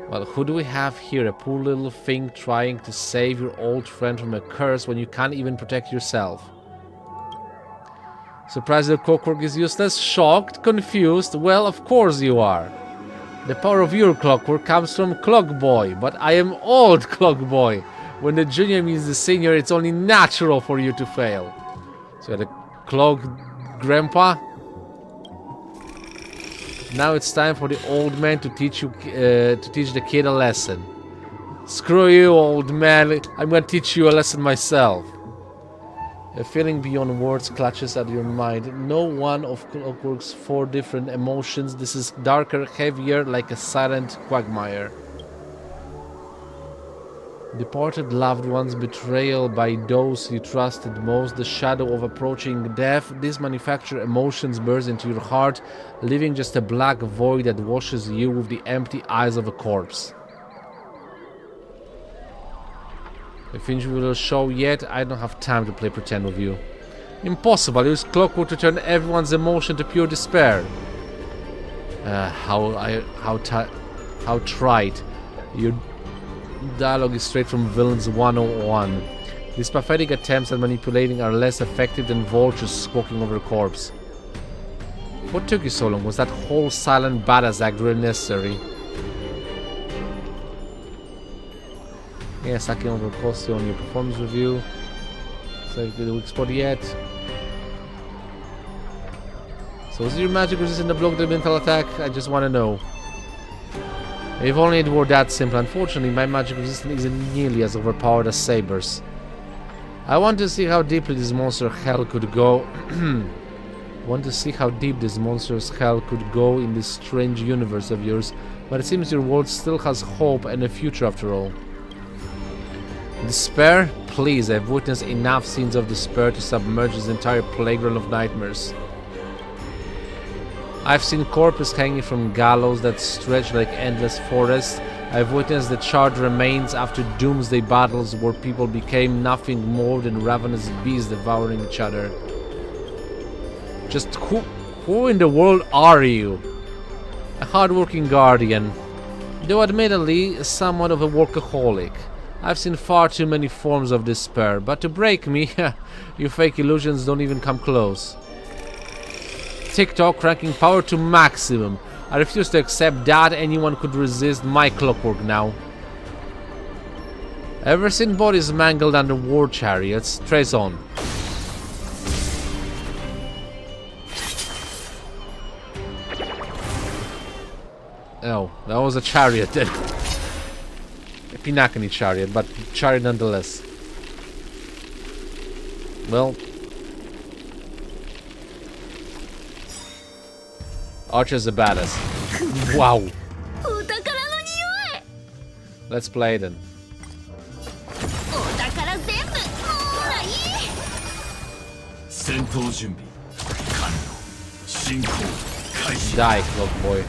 Well, who do we have here? A poor little thing trying to save your old friend from a curse when you can't even protect yourself. Surprised the clockwork is useless? Shocked? Confused? Well, of course you are. The power of your clockwork comes from Clockboy, but I am old Clockboy. When the junior means the senior, it's only natural for you to fail. So the Clock Grandpa? Now it's time for the old man to teach the kid a lesson. Screw you, old man. I'm gonna teach you a lesson myself. A feeling beyond words clutches at your mind. No one of Clockwork's 4 different emotions. This is darker, heavier, like a silent quagmire. Departed loved ones, betrayal by those you trusted most, the shadow of approaching death. These manufactured emotions burst into your heart, leaving just a black void that washes you with the empty eyes of a corpse. I think we will show yet. I don't have time to play pretend with you. Impossible. Use Clockwork to turn everyone's emotion to pure despair. How trite. Your dialogue is straight from Villains 101. These pathetic attempts at manipulating are less effective than vultures squawking over a corpse. What took you so long? Was that whole silent badass act really necessary? Yeah, sucking over Costi on your performance review. So the weak spot yet. So is your magic resistant to block the mental attack? I just want to know. If only it were that simple. Unfortunately, my magic resistance isn't nearly as overpowered as Saber's. I want to see how deeply this monster hell could go. Want to see how deep this monster's hell could go in this strange universe of yours, but it seems your world still has hope and a future after all. Despair? Please, I've witnessed enough scenes of despair to submerge this entire playground of nightmares. I've seen corpses hanging from gallows that stretch like endless forests. I've witnessed the charred remains after doomsday battles where people became nothing more than ravenous beasts devouring each other. Just who in the world are you? A hardworking guardian, though admittedly somewhat of a workaholic. I've seen far too many forms of despair, but to break me, your fake illusions don't even come close. TikTok ranking power to maximum. I refuse to accept that anyone could resist my clockwork now. Ever seen bodies mangled under war chariots? Trace on. Oh, that was a chariot then. A Pinakani chariot, but chariot nonetheless. Well, Archer's a badass. Wow. Let's play then. Die, Cloak Boy.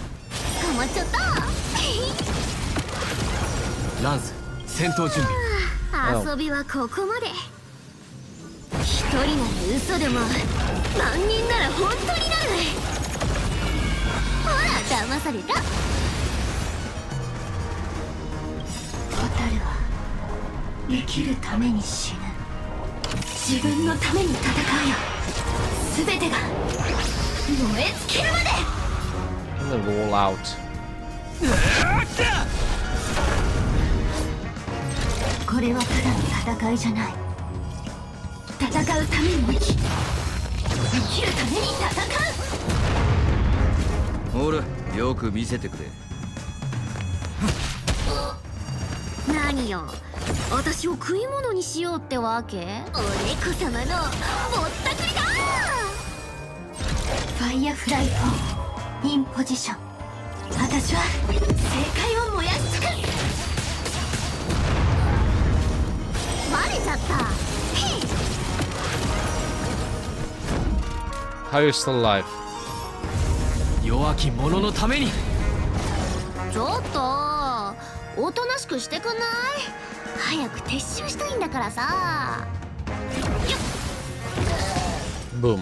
ランス戦闘準備。遊びはここまで。一人なら嘘でも、万人なら本当になる。ほら、騙された。蛍は生きるために死ぬ。自分のために戦うよ。すべてが燃え尽きるまで。I'm gonna roll out. これはただの戦いじゃない。戦うために生きるために戦う。ほら、よく見せてくれ。何よ、私を食い物にしようってわけ？お猫様のぼったくりだ。ファイヤーフライトインポジション。私は正解を燃やし尽くす。バレちゃった。How are you still alive? 弱き者のために。ちょっとおとなしくしてくんない？早く撤収したいんだからさ。Boom.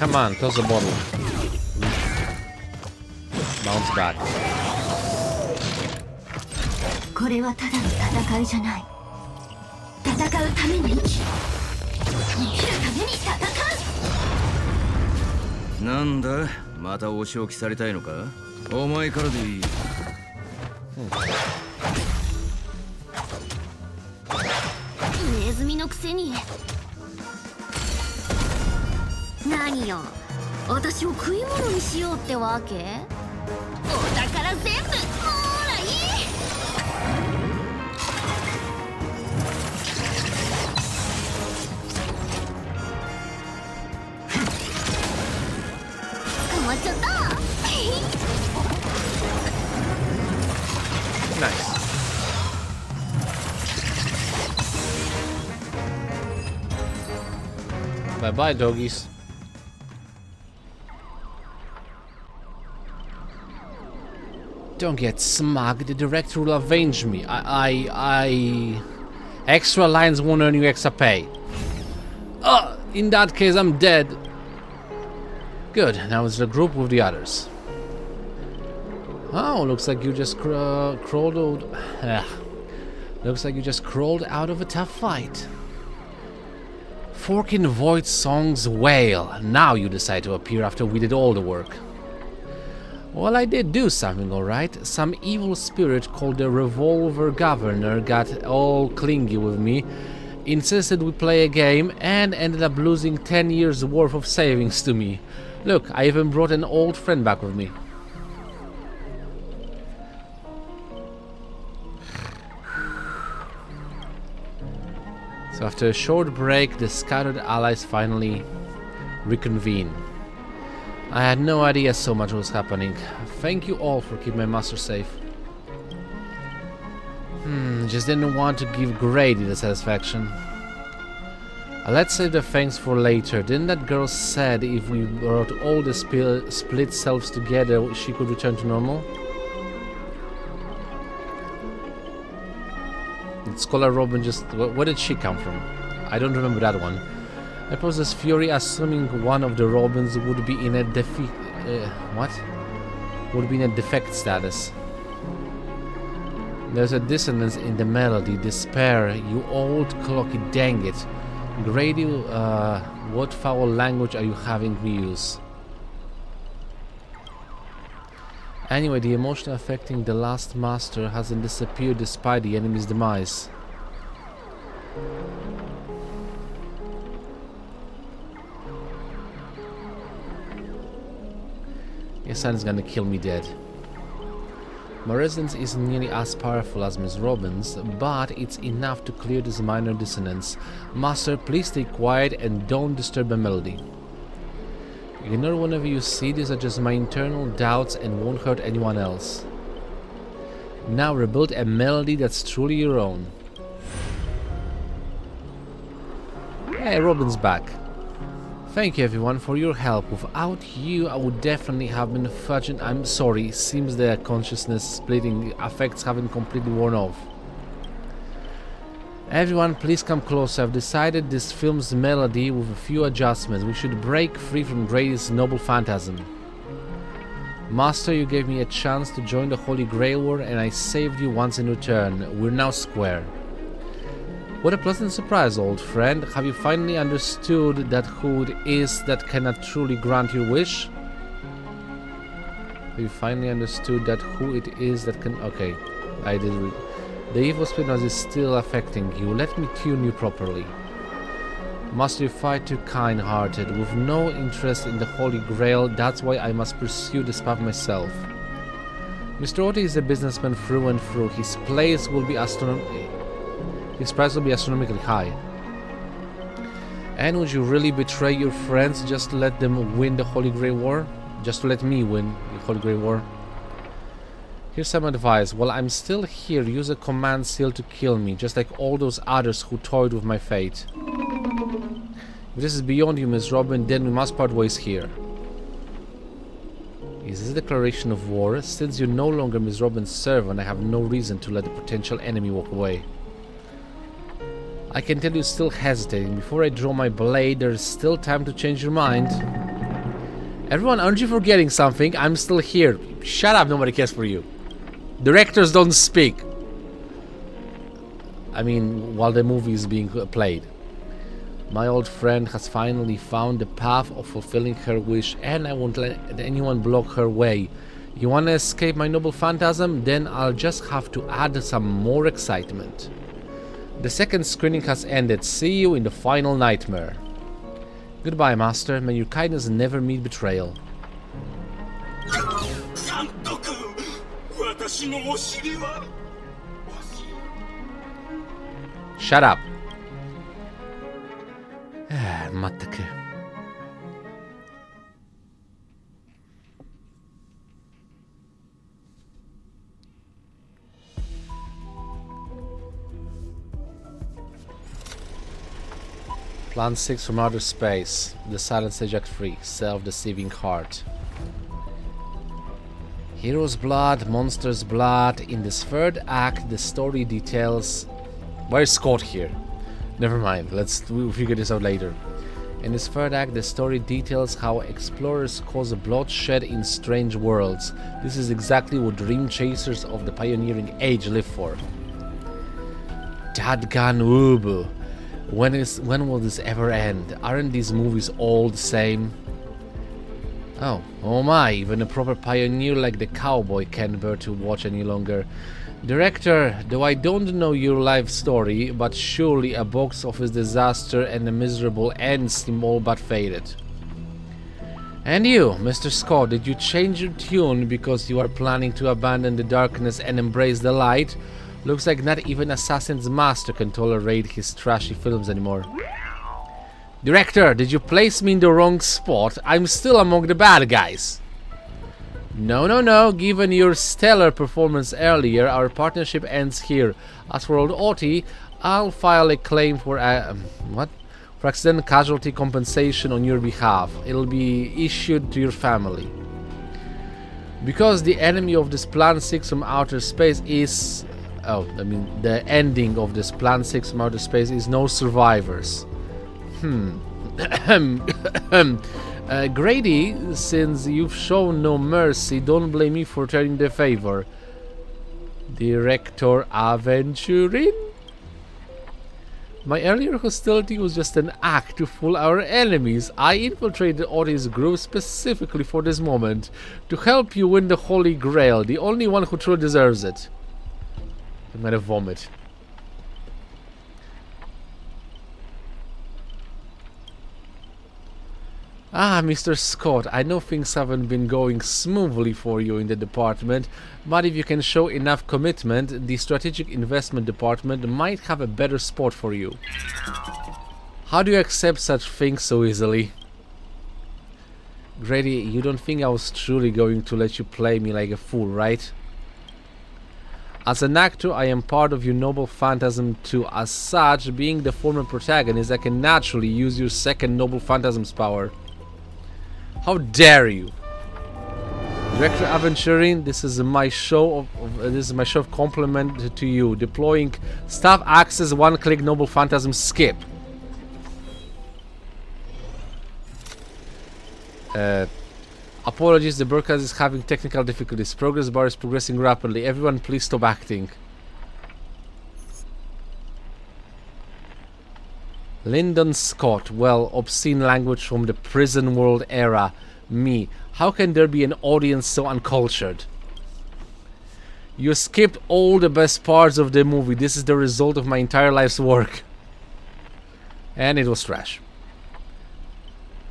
Come on, toss the bottle. Bounce back. これはただの戦いじゃない。戦うために生きるために戦う。なんだ、またお仕置きされたいのか？お前からでいい。ネズミのくせに。何よ、私を食い物にしようってわけ？お宝全部ほらいい。捕まっちゃった。Nice. Bye bye, doggies. Don't get smug. The director will avenge me. Extra lines won't earn you extra pay. In that case, I'm dead. Good. Now it's the group with the others. Oh, looks like you just crawled out. Looks like you just crawled out of a tough fight. Fork in the Void Song's Wail. Now you decide to appear after we did all the work. Well, I did do something, alright. Some evil spirit called the Revolver Governor got all clingy with me, insisted we play a game, and ended up losing 10 years worth of savings to me. Look, I even brought an old friend back with me. So after a short break, the scattered allies finally reconvene. I had no idea so much was happening. Thank you all for keeping my master safe. Just didn't want to give Grady the satisfaction. Let's save the thanks for later. Didn't that girl said if we brought all the split selves together, she could return to normal? Scholar Robin just... Where did she come from? I don't remember that one. I process Fury, assuming one of the Robins would be in a would be in a defect status. There's a dissonance in the melody. Despair, you old clocky dang it. Grady, what foul language are you having me use? Anyway, the emotion affecting the last master hasn't disappeared despite the enemy's demise. Your son's gonna kill me dead. My resonance isn't nearly as powerful as Miss Robin's, but it's enough to clear this minor dissonance. Master, please stay quiet and don't disturb the melody. Ignore whenever you see these are just my internal doubts and won't hurt anyone else. Now rebuild a melody that's truly your own. Hey, Robin's back. Thank you everyone for your help. Without you, I would definitely have been fudging. I'm sorry, seems the consciousness splitting effects haven't completely worn off. Everyone, please come closer. I've decided this film's melody with a few adjustments. We should break free from Grady's noble phantasm. Master, you gave me a chance to join the Holy Grail War, and I saved you once in return. We're now square. What a pleasant surprise, old friend. Have you finally understood that who it is that cannot truly grant your wish? Have you finally understood that who it is that can... Okay, I did read. The evil spirit is still affecting you. Let me tune you properly. Master, you fight too kind-hearted. With no interest in the Holy Grail, that's why I must pursue this path myself. Mr. Oti is a businessman through and through. His price will be astronomically high. And would you really betray your friends just to let them win the Holy Grail War? Just to let me win the Holy Grail War? Here's some advice. While I'm still here, use a command seal to kill me, just like all those others who toyed with my fate. If this is beyond you, Miss Robin, then we must part ways here. Is this a declaration of war? Since you're no longer Miss Robin's servant, I have no reason to let the potential enemy walk away. I can tell you're still hesitating. Before I draw my blade, there's still time to change your mind. Everyone, aren't you forgetting something? I'm still here. Shut up, nobody cares for you. Directors don't speak. I mean, while the movie is being played. My old friend has finally found the path of fulfilling her wish, and I won't let anyone block her way. You wanna escape my noble phantasm? Then I'll just have to add some more excitement. The second screening has ended. See you in the final nightmare. Goodbye, master. May your kindness never meet betrayal. 監督、私のお尻は Shut up. まったく。Plan 6 from outer space. The silence eject free. Self-deceiving heart. Hero's blood, monster's blood. In this third act, the story details... Where's Scott here? Never mind, we'll figure this out later. In this third act, the story details how explorers cause bloodshed in strange worlds. This is exactly what dream chasers of the pioneering age live for. Dadgan Ubu. When will this ever end? Aren't these movies all the same? Oh my, even a proper pioneer like the cowboy can't bear to watch any longer. Director, though I don't know your life story, but surely a box office disaster and a miserable end seem all but faded. And you, Mr. Scott, did you change your tune because you are planning to abandon the darkness and embrace the light? Looks like not even Assassin's Master can tolerate his trashy films anymore. Director, did you place me in the wrong spot? I'm still among the bad guys. No. Given your stellar performance earlier, our partnership ends here. As for old Otti, I'll file a claim for for accidental casualty compensation on your behalf. It'll be issued to your family. Because the enemy of this Plan 6 from outer space is... the ending of this Plan 6 from outer space is no survivors. Grady, since you've shown no mercy, don't blame me for turning the favor. Director Aventurin? My earlier hostility was just an act to fool our enemies. I infiltrated Otti's group specifically for this moment, to help you win the Holy Grail, the only one who truly deserves it. I'm gonna vomit. Mr. Scott, I know things haven't been going smoothly for you in the department, but if you can show enough commitment, the strategic investment department might have a better spot for you. How do you accept such things so easily? Grady, you don't think I was truly going to let you play me like a fool, right? As an actor, I am part of your noble phantasm too. As such, being the former protagonist, I can naturally use your second noble phantasm's power. How dare you! Director Aventurin, this is my show of compliment to you. Deploying staff access one-click noble phantasm skip. Apologies, the broadcast is having technical difficulties. Progress bar is progressing rapidly. Everyone please stop acting. Lyndon Scott, well, obscene language from the prison world era. Me, how can there be an audience so uncultured? You skipped all the best parts of the movie. This is the result of my entire life's work. And it was trash.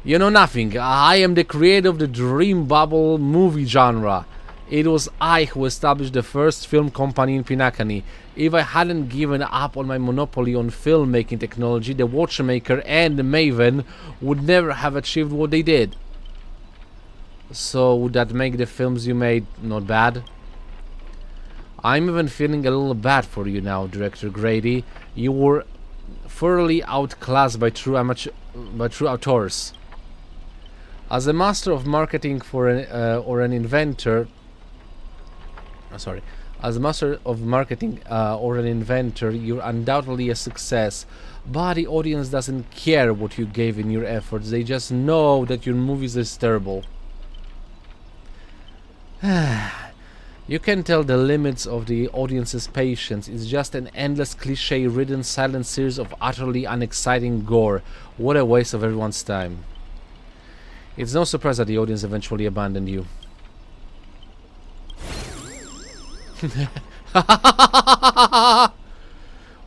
You know nothing. I am the creator of the dream bubble movie genre. It was I who established the first film company in Pinakani. If I hadn't given up on my monopoly on filmmaking technology, the Watchmaker and the Maven would never have achieved what they did. So would that make the films you made not bad? I'm even feeling a little bad for you now, Director Grady. You were thoroughly outclassed by true auteurs. As a master of marketing for an inventor, as a master of marketing or an inventor, you're undoubtedly a success. But the audience doesn't care what you gave in your efforts. They just know that your movies is terrible. You can tell the limits of the audience's patience. It's just an endless cliche-ridden silent series of utterly unexciting gore. What a waste of everyone's time. It's no surprise that the audience eventually abandoned you.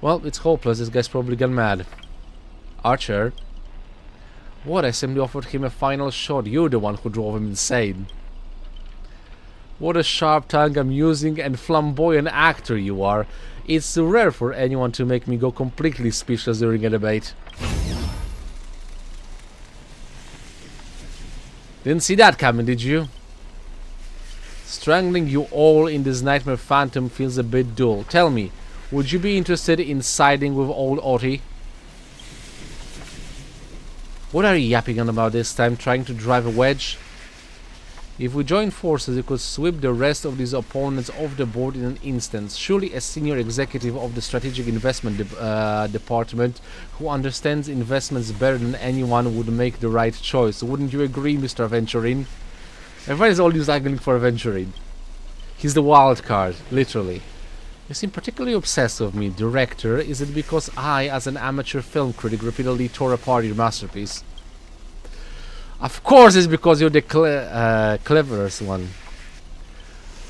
Well, it's hopeless. This guy's probably gone mad. Archer, What? I simply offered him a final shot. You're the one who drove him insane. What a sharp tongue, amusing and flamboyant actor you are. It's rare for anyone to make me go completely speechless during a debate. Didn't see that coming, did you? Strangling you all in this nightmare phantom feels a bit dull. Tell me, would you be interested in siding with old Otty? What are you yapping on about this time? Trying to drive a wedge? If we join forces, we could sweep the rest of these opponents off the board in an instant. Surely a senior executive of the strategic investment department who understands investments better than anyone would make the right choice. Wouldn't you agree, Mr. Aventurin? Everyone is always arguing for Aventurin. He's the wild card, literally. You seem particularly obsessed with me, director. Is it because I, as an amateur film critic, repeatedly tore apart your masterpiece? Of course it's because you're the cleverest one.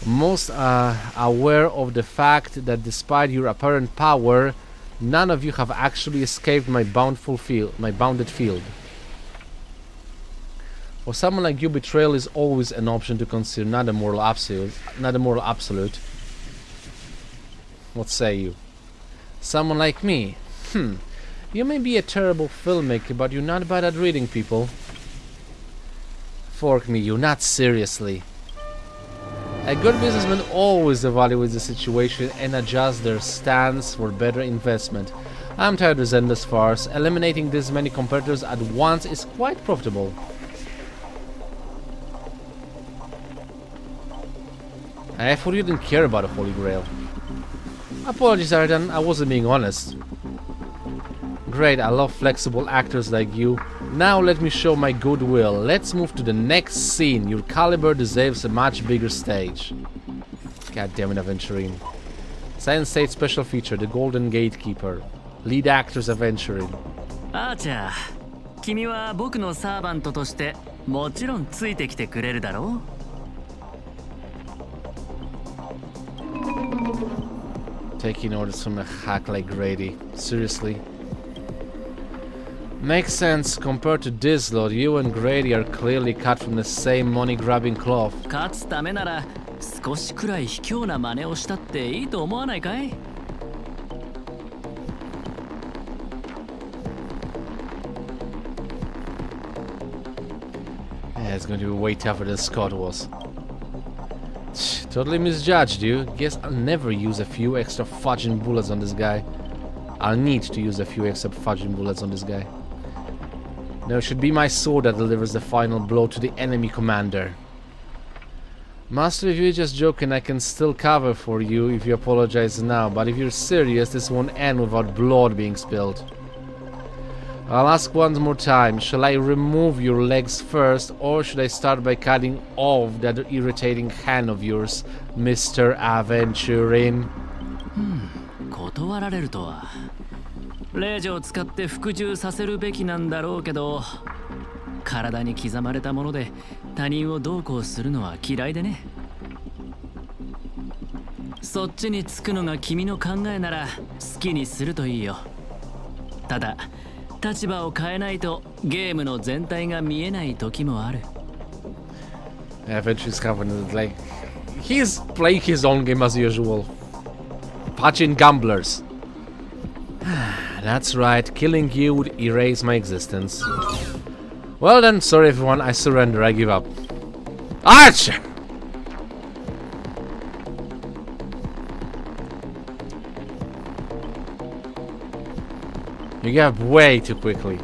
Most aware of the fact that despite your apparent power, none of you have actually escaped my bounded field. For someone like you, betrayal is always an option to consider, not a moral absolute. What say you? Someone like me? You may be a terrible filmmaker, but you're not bad at reading people. Fork me, you, not seriously. A good businessman always evaluates the situation and adjusts their stance for better investment. I'm tired of endless farce. Eliminating this many competitors at once is quite profitable. I thought you didn't care about the Holy Grail. Apologies, Aridan, I wasn't being honest. Great, I love flexible actors like you. Now let me show my goodwill. Let's move to the next scene. Your caliber deserves a much bigger stage. God damn it, Aventurin. Science State special feature, the Golden Gatekeeper. Lead actors Aventurin. Archer, 君は僕のサーバントとしてもちろんついてきてくれるだろう? Taking orders from a hack like Grady. Seriously? Makes sense. Compared to this lot, you and Grady are clearly cut from the same money-grabbing cloth. 勝つためなら少しくらい卑怯な真似をしたっていいと思わないかい? Yeah, it's going to be way tougher than Scott was. Totally misjudged you. Guess I'll never use a few extra fudging bullets on this guy. I'll need to use a few extra fudging bullets on this guy. No, it should be my sword that delivers the final blow to the enemy commander. Master, if you're just joking, I can still cover for you if you apologize now, but if you're serious, this won't end without blood being spilled. I'll ask one more time, shall I remove your legs first, or should I start by cutting off that irritating hand of yours, Mr. Aventurin? 断られるとは。令状を使って服従させるべきなんだろうけど、体に刻まれたもので他人をどうこうするのは嫌いでね。そっちにつくのが君の考えなら好きにするといいよ。ただ立場を変えないとゲームの全体が見えない時もある。Aventurin's confident, like he's playing his own game as usual. Patching gamblers. That's right, killing you would erase my existence. Well then, sorry everyone, I surrender, I give up. Arch! You gave up way too quickly.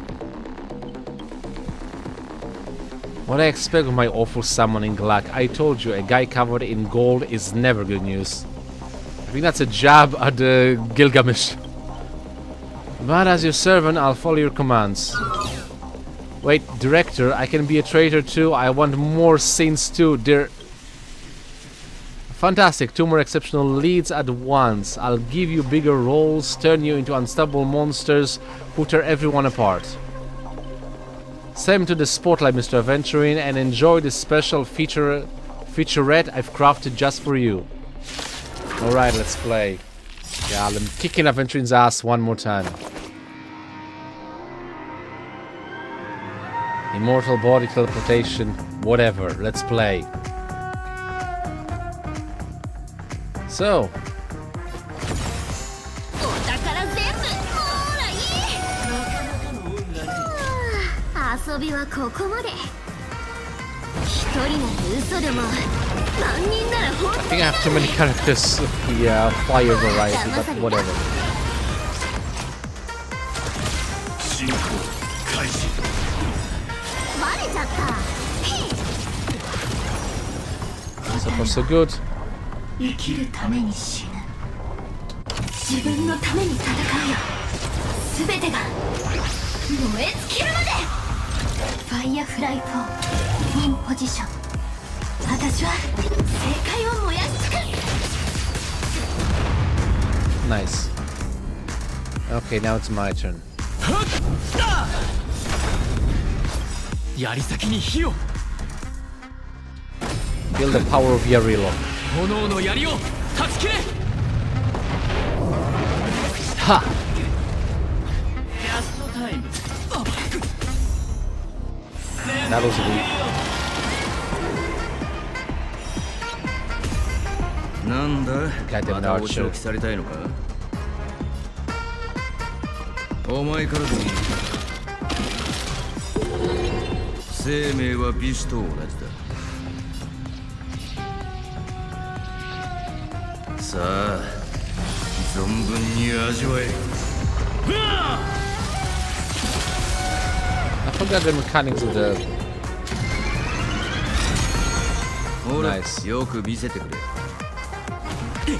What I expect of my awful summoning luck. I told you, a guy covered in gold is never good news. I think that's a jab at Gilgamesh. But as your servant, I'll follow your commands. Wait, director, I can be a traitor too. I want more scenes too. They're fantastic. 2 more exceptional leads at once. I'll give you bigger roles, turn you into unstoppable monsters who tear everyone apart. Send to the spotlight, Mr. Aventurin, and enjoy this special featurette I've crafted just for you. Alright, let's play. Yeah, I'm kicking Aventurin's ass one more time. Immortal body teleportation, whatever. Let's play. So. 遊びはここまで。一人なら嘘でも何人なら本 I think I have too many characters. Yeah, fire variety, but whatever. 進行開始。バレちゃった。 So far so good. 生きるために死ぬ。自分のために戦うよ。すべてが燃え尽きるまで。ファイアフライ4インポジション。私は正解を燃やし尽くす。 Nice. Okay, now it's my turn. 槍先に火を Feel the power of Yarilo. 炎の槍を断ち切れ Ha! ラストタイム That was weak. なんだ Goddamn またお仕 archer. 置きされたいのかお前からでいい生命は美酒と同じださあ存分に味わえ I forgot the mechanics of the. ほら Nice. よく見せてくれ俺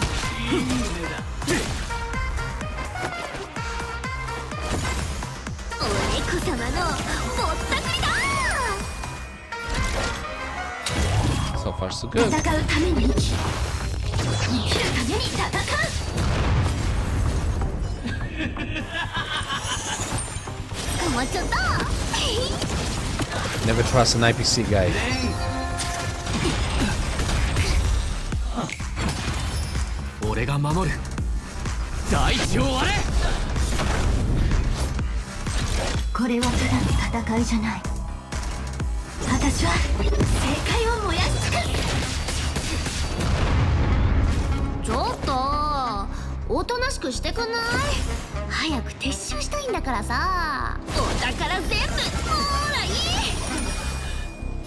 子様のぼったくりだ。 So far so good. 戦うために生き、生きるために戦う。捕まっちゃった。 Never trust an IPC guy. 俺が守る大地を割れこれはただの戦いじゃない。私は正解を燃やし尽くす。ちょっとおとなしくしてくんない？早く撤収したいんだからさ。お宝全部もらい。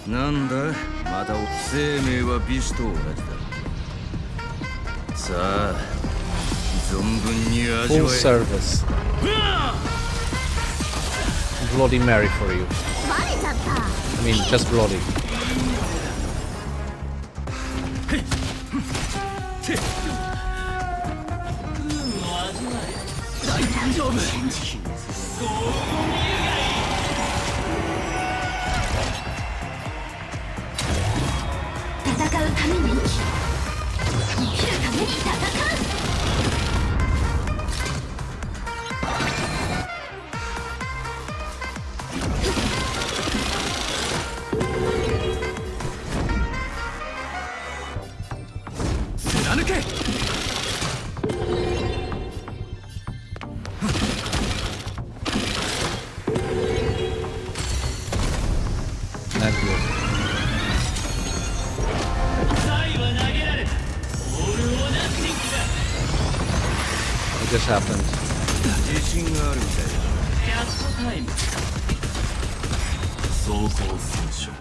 なんだまた生命は美酒と同じださあ存分に味 Full わえ service. Bloody Mary for you. バレちゃった。 I mean, just bloody. 大丈夫戦うために生き、生きるために戦う。貫け And good. What just happened? 自信があるみたいだラストタイム走行戦書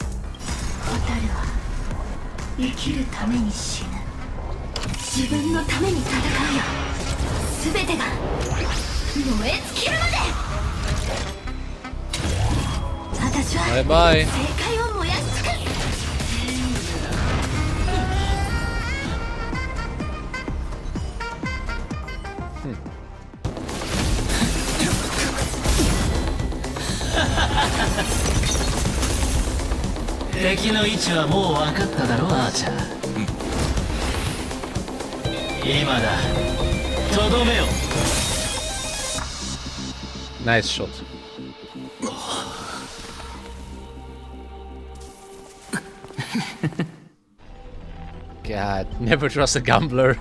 蛍は生きるために死ぬ。自分のために戦うよ。すべてが燃え尽きるまで。私は Bye bye. 正解を燃やし尽くす。 敵の位置はもう分かっただろアーチャー今だとどめよ Nice shot. God, never trust a gambler.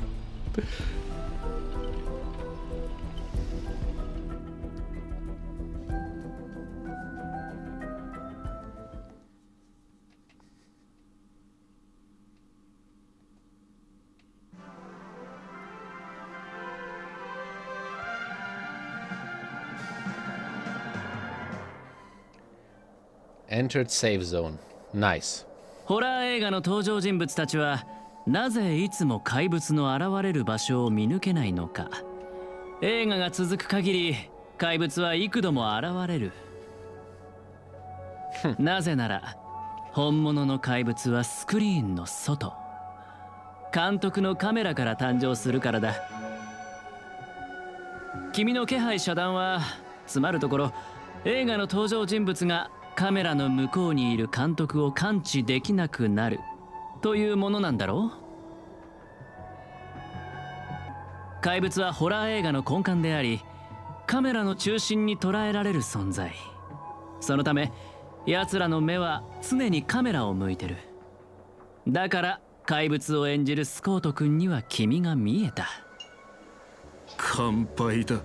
Entered safe zone. Nice. ホラー映画の登場人物たちはなぜいつも怪物の現れる場所を見抜けないのか。映画が続く限り怪物は幾度も現れる。なぜなら本物の怪物はスクリーンの外、監督のカメラから誕生するからだ。君の気配遮断はつまるところ、映画の登場人物がカメラの向こうにいる監督を感知できなくなるというものなんだろう。怪物はホラー映画の根幹であり、カメラの中心に捉えられる存在。そのため奴らの目は常にカメラを向いてる。だから怪物を演じるスコート君には君が見えた。乾杯だ。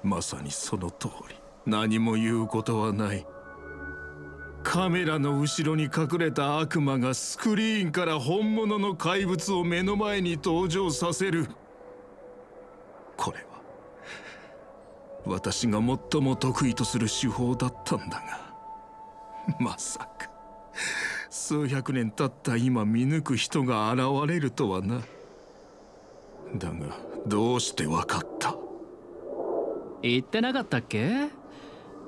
まさにその通り。何も言うことはない。カメラの後ろに隠れた悪魔がスクリーンから本物の怪物を目の前に登場させる。これは私が最も得意とする手法だったんだが、まさか数百年経った今見抜く人が現れるとはな。だがどうしてわかった？言ってなかったっけ？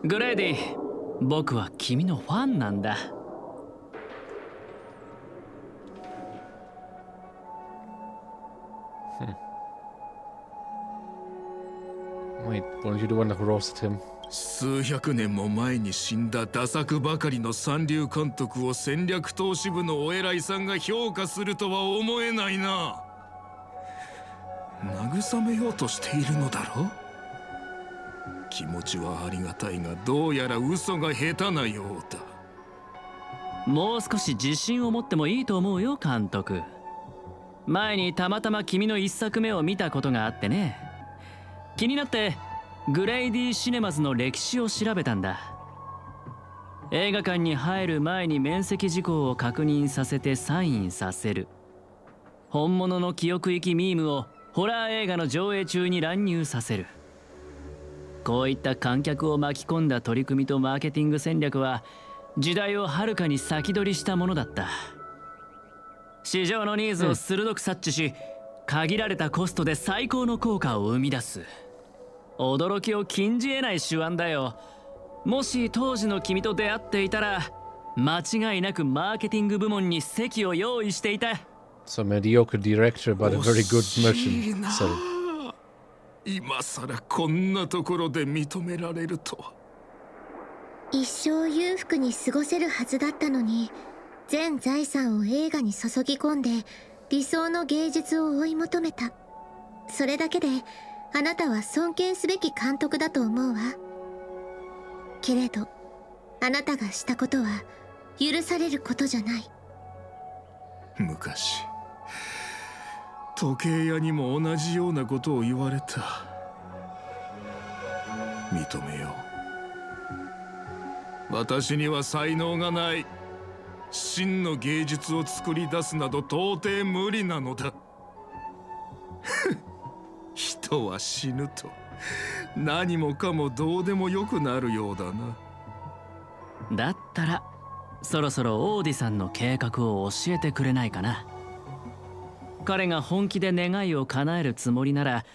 グレイディ、僕は君のファンなんだ。Wait, weren't you the one that roasted him? 数百年も前に死んだダ作ばかりの三流監督を戦略投資部のお偉いさんが評価するとは思えないな。慰めようとしているのだろう。気持ちはありがたいが、どうやら嘘が下手なようだ。もう少し自信を持ってもいいと思うよ、監督。前にたまたま君の一作目を見たことがあってね。気になってグレイディシネマズの歴史を調べたんだ。映画館に入る前に免責事項を確認させてサインさせる。本物の記憶域ミームをホラー映画の上映中に乱入させる。こういった観客を巻き込んだ取り組みとマーケティング戦略は時代をはるかに先取りしたものだった。市場のニーズを鋭く察知し、限られたコストで最高の効果を生み出す。驚きを禁じ得ない手腕だよ。もし当時の君と出会っていたら、間違いなくマーケティング部門に席を用意していた。So mediocre director, but a very good merchant. So. 今さらこんなところで認められるとは。一生裕福に過ごせるはずだったのに、全財産を映画に注ぎ込んで理想の芸術を追い求めた。それだけであなたは尊敬すべき監督だと思うわ。けれどあなたがしたことは許されることじゃない。昔時計屋にも同じようなことを言われた。認めよう。私には才能がない。真の芸術を作り出すなど到底無理なのだ。人は死ぬと何もかもどうでもよくなるようだな。だったらそろそろオーディさんの計画を教えてくれないかな。彼が本気で願いを叶えるつもりなら、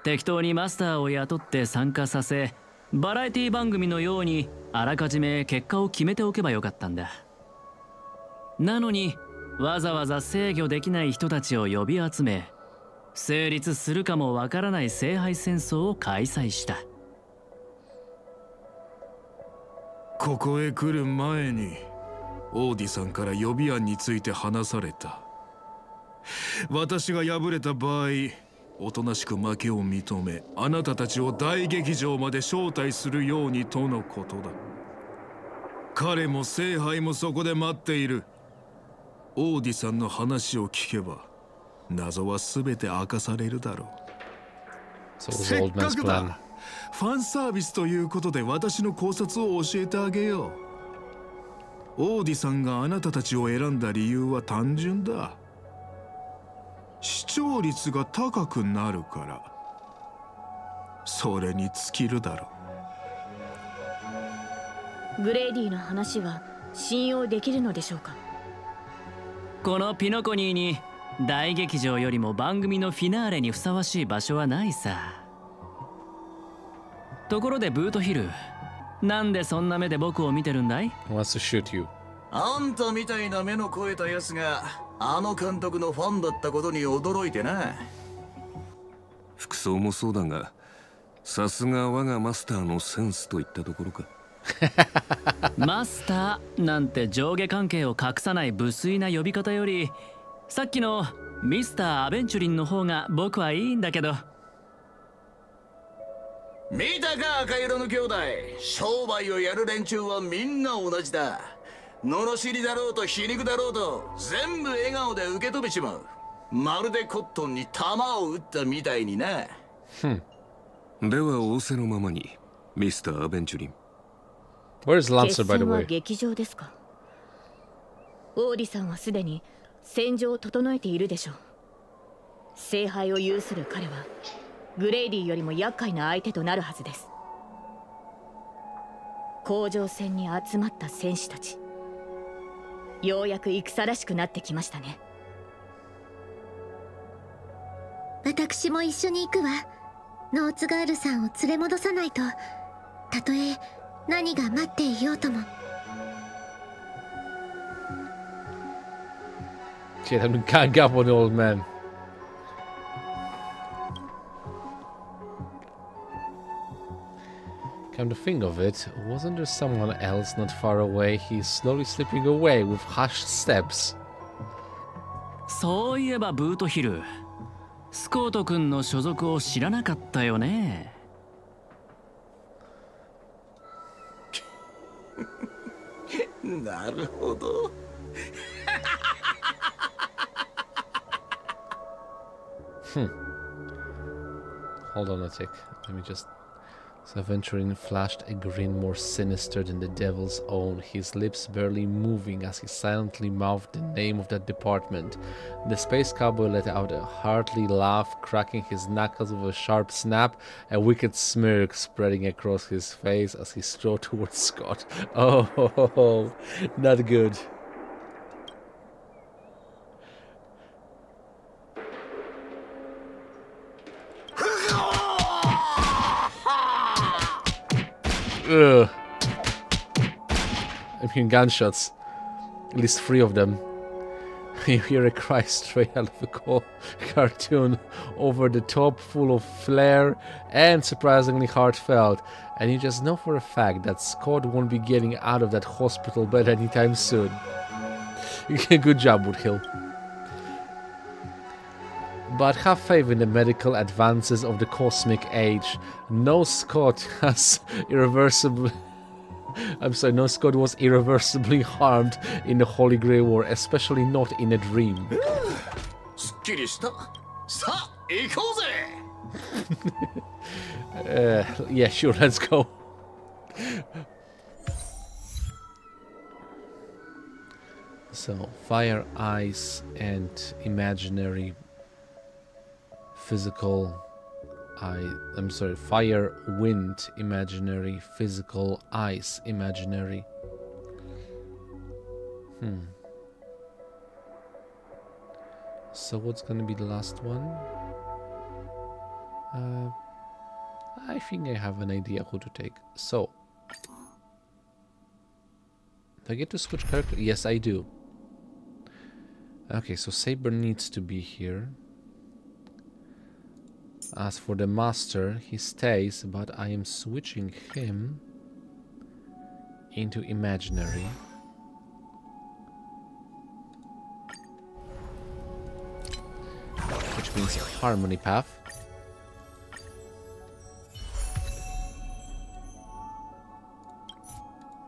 適当にマスターを雇って参加させ、バラエティ番組のようにあらかじめ結果を決めておけばよかったんだ。なのにわざわざ制御できない人たちを呼び集め、成立するかもわからない聖杯戦争を開催した。ここへ来る前にオーディさんから予備案について話された。私が敗れた場合、おとなしく負けを認め、あなたたちを大劇場まで招待するようにとのことだ。彼も聖杯もそこで待っている。オーディさんの話を聞けば謎は全て明かされるだろう。せっかくだ。ファンサービスということで私の考察を教えてあげよう。オーディさんがあなたたちを選んだ理由は単純だ。視聴率が高くなるから。それに尽きるだろう。グレイディの話は信用できるのでしょうか。このピノコニーに大劇場よりも番組のフィナーレにふさわしい場所はないさ。ところでブートヒル、なんでそんな目で僕を見てるんだい？ He wants to shoot you. あんたみたいな目の肥えたやつがあの監督のファンだったことに驚いてな。服装もそうだが、さすが我がマスターのセンスといったところか。マスターなんて上下関係を隠さない無粋な呼び方より、さっきのミスター・アベンチュリンの方が僕はいいんだけど。見たか赤色の兄弟、商売をやる連中はみんな同じだ。罵りだろうと皮肉だろうと全部笑顔で受け止めちまう。まるでコットンに弾を撃ったみたいにな。では仰せのままにミスター・アベンチュリン。 Where's 決 Lancer, by the 戦は way? 劇場ですか。王李さんはすでに戦場を整えているでしょう。聖杯を有する彼はグレイディよりも厄介な相手となるはずです。甲状戦に集まった戦士たち、ようやく戦らしくなってきましたね。私も一緒に行くわ。ノーツガールさんを連れ戻さないと、たとえ何が待っていようとも。 Shit, I'm gang up on the old man. Come to think of it, wasn't there someone else not far away? He's slowly slipping away with hushed steps. そういえばブートヒル、スコート君の所属を知らなかったよね。なるほど。Hold on a tick. Let me just... So Venturin flashed a grin more sinister than the devil's own, his lips barely moving as he silently mouthed the name of that department. The space cowboy let out a hearty laugh, cracking his knuckles with a sharp snap, a wicked smirk spreading across his face as he strode towards Scott. Oh, not good. Ugh. I'm hearing gunshots. At least 3 of them. You hear a cry straight out of a cartoon, over the top, full of flair and surprisingly heartfelt. And you just know for a fact that Scott won't be getting out of that hospital bed anytime soon. Good job, Woodhill. But have faith in the medical advances of the cosmic age. No Scott has irreversibly... no Scott was irreversibly harmed in the Holy Grail War, especially not in a dream. すっきりした。さあ、行こうぜ。Yeah, sure, let's go. So, fire, ice, and imaginary... physical... I'm sorry, fire, wind, imaginary, physical, ice, imaginary. So what's gonna be the last one? I think I have an idea who to take. So, do I get to switch character? Yes, I do. Okay, so Saber needs to be here. As for the master, he stays, but I am switching him into imaginary. Which means harmony path.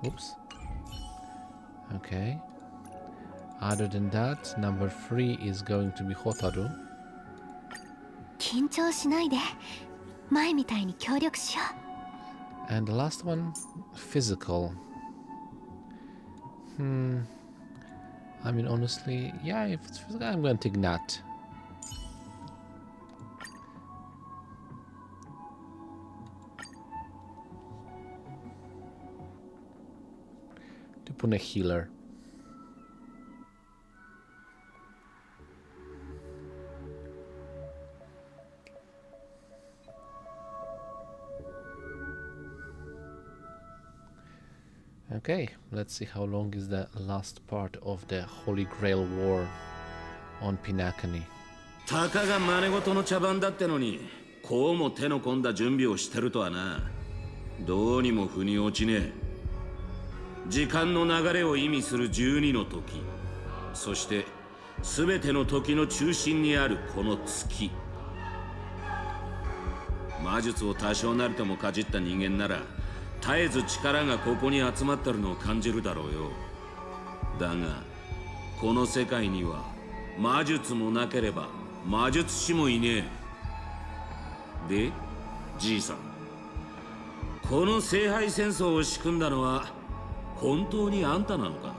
Oops. Okay. Other than that, number 3 is going to be Hotaru. 緊張しないで。前みたいに協力しよう。 And the last one, physical. I mean, honestly, yeah, if it's physical, I'm gonna take Nat. open a healer. Okay, let's see how long is the last part of the Holy Grail War on Pinakani. たかが真似事の茶番だってのに、こうも手の込んだ準備をしてるとはな。どうにも腑に落ちねえ。時間の流れを意味する12の時、そして全ての時の中心にあるこの月。魔術を多少なりともかじった人間なら絶えず力がここに集まってるのを感じるだろうよ。だがこの世界には魔術もなければ魔術師もいねえ。で、じいさん、この聖杯戦争を仕組んだのは本当にあんたなのか？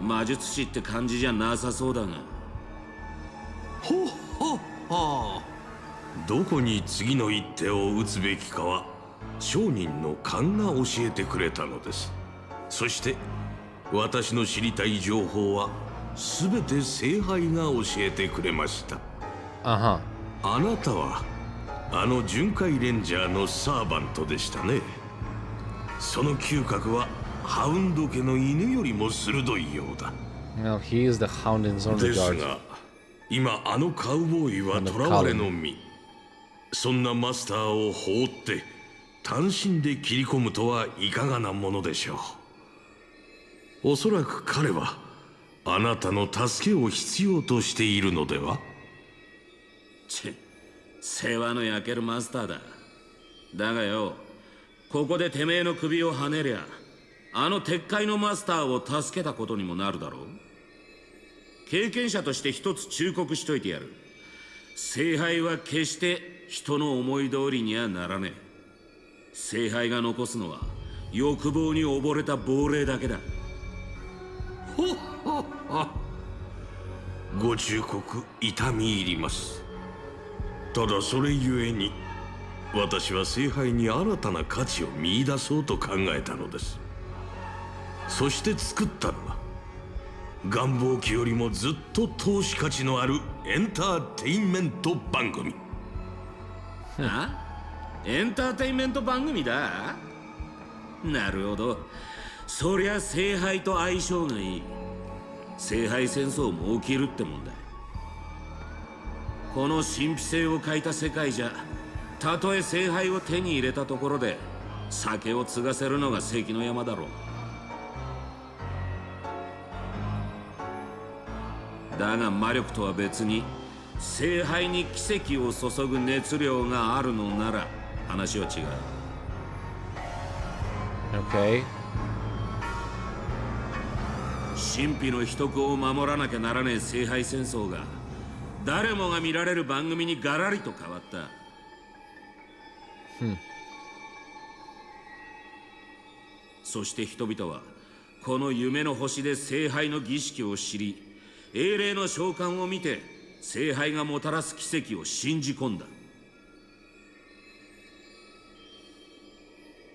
魔術師って感じじゃなさそうだが。ほっほっほ。どこに次の一手を打つべきかは商人の勘が教えてくれたのです。そして私の知りたい情報は全て聖杯が教えてくれました。あなたはあの巡回レンジャーのサーバントでしたね。その嗅覚はハウンド家の犬よりも鋭いようだ。Well, he is the hound in Zone ですが今あのカウボーイは囚われの身。そんなマスターを放って単身で切り込むとはいかがなものでしょう。おそらく彼はあなたの助けを必要としているのでは？世話の焼けるマスターだ。だがよ、ここでてめえの首をはねりゃあの鉄塊のマスターを助けたことにもなるだろう。経験者として一つ忠告しといてやる。聖杯は決して人の思い通りにはならねえ。聖杯が残すのは欲望に溺れた亡霊だけだ。ほっほっほ。ご忠告痛み入ります。ただそれゆえに私は聖杯に新たな価値を見出そうと考えたのです。そして作ったのが願望機よりもずっと投資価値のあるエンターテインメント番組。エンターテインメント番組だ。なるほど。そりゃ聖杯と相性がいい。聖杯戦争も起きるってもんだ。この神秘性を欠いた世界じゃ、たとえ聖杯を手に入れたところで酒を継がせるのが関の山だろう。だが魔力とは別に聖杯に奇跡を注ぐ熱量があるのなら話は違う。Okay. 神秘の秘匿を守らなきゃならねえ聖杯戦争が誰もが見られる番組にガラリと変わった。そして人々はこの夢の星で聖杯の儀式を知り、英霊の召喚を見て聖杯がもたらす奇跡を信じ込んだ。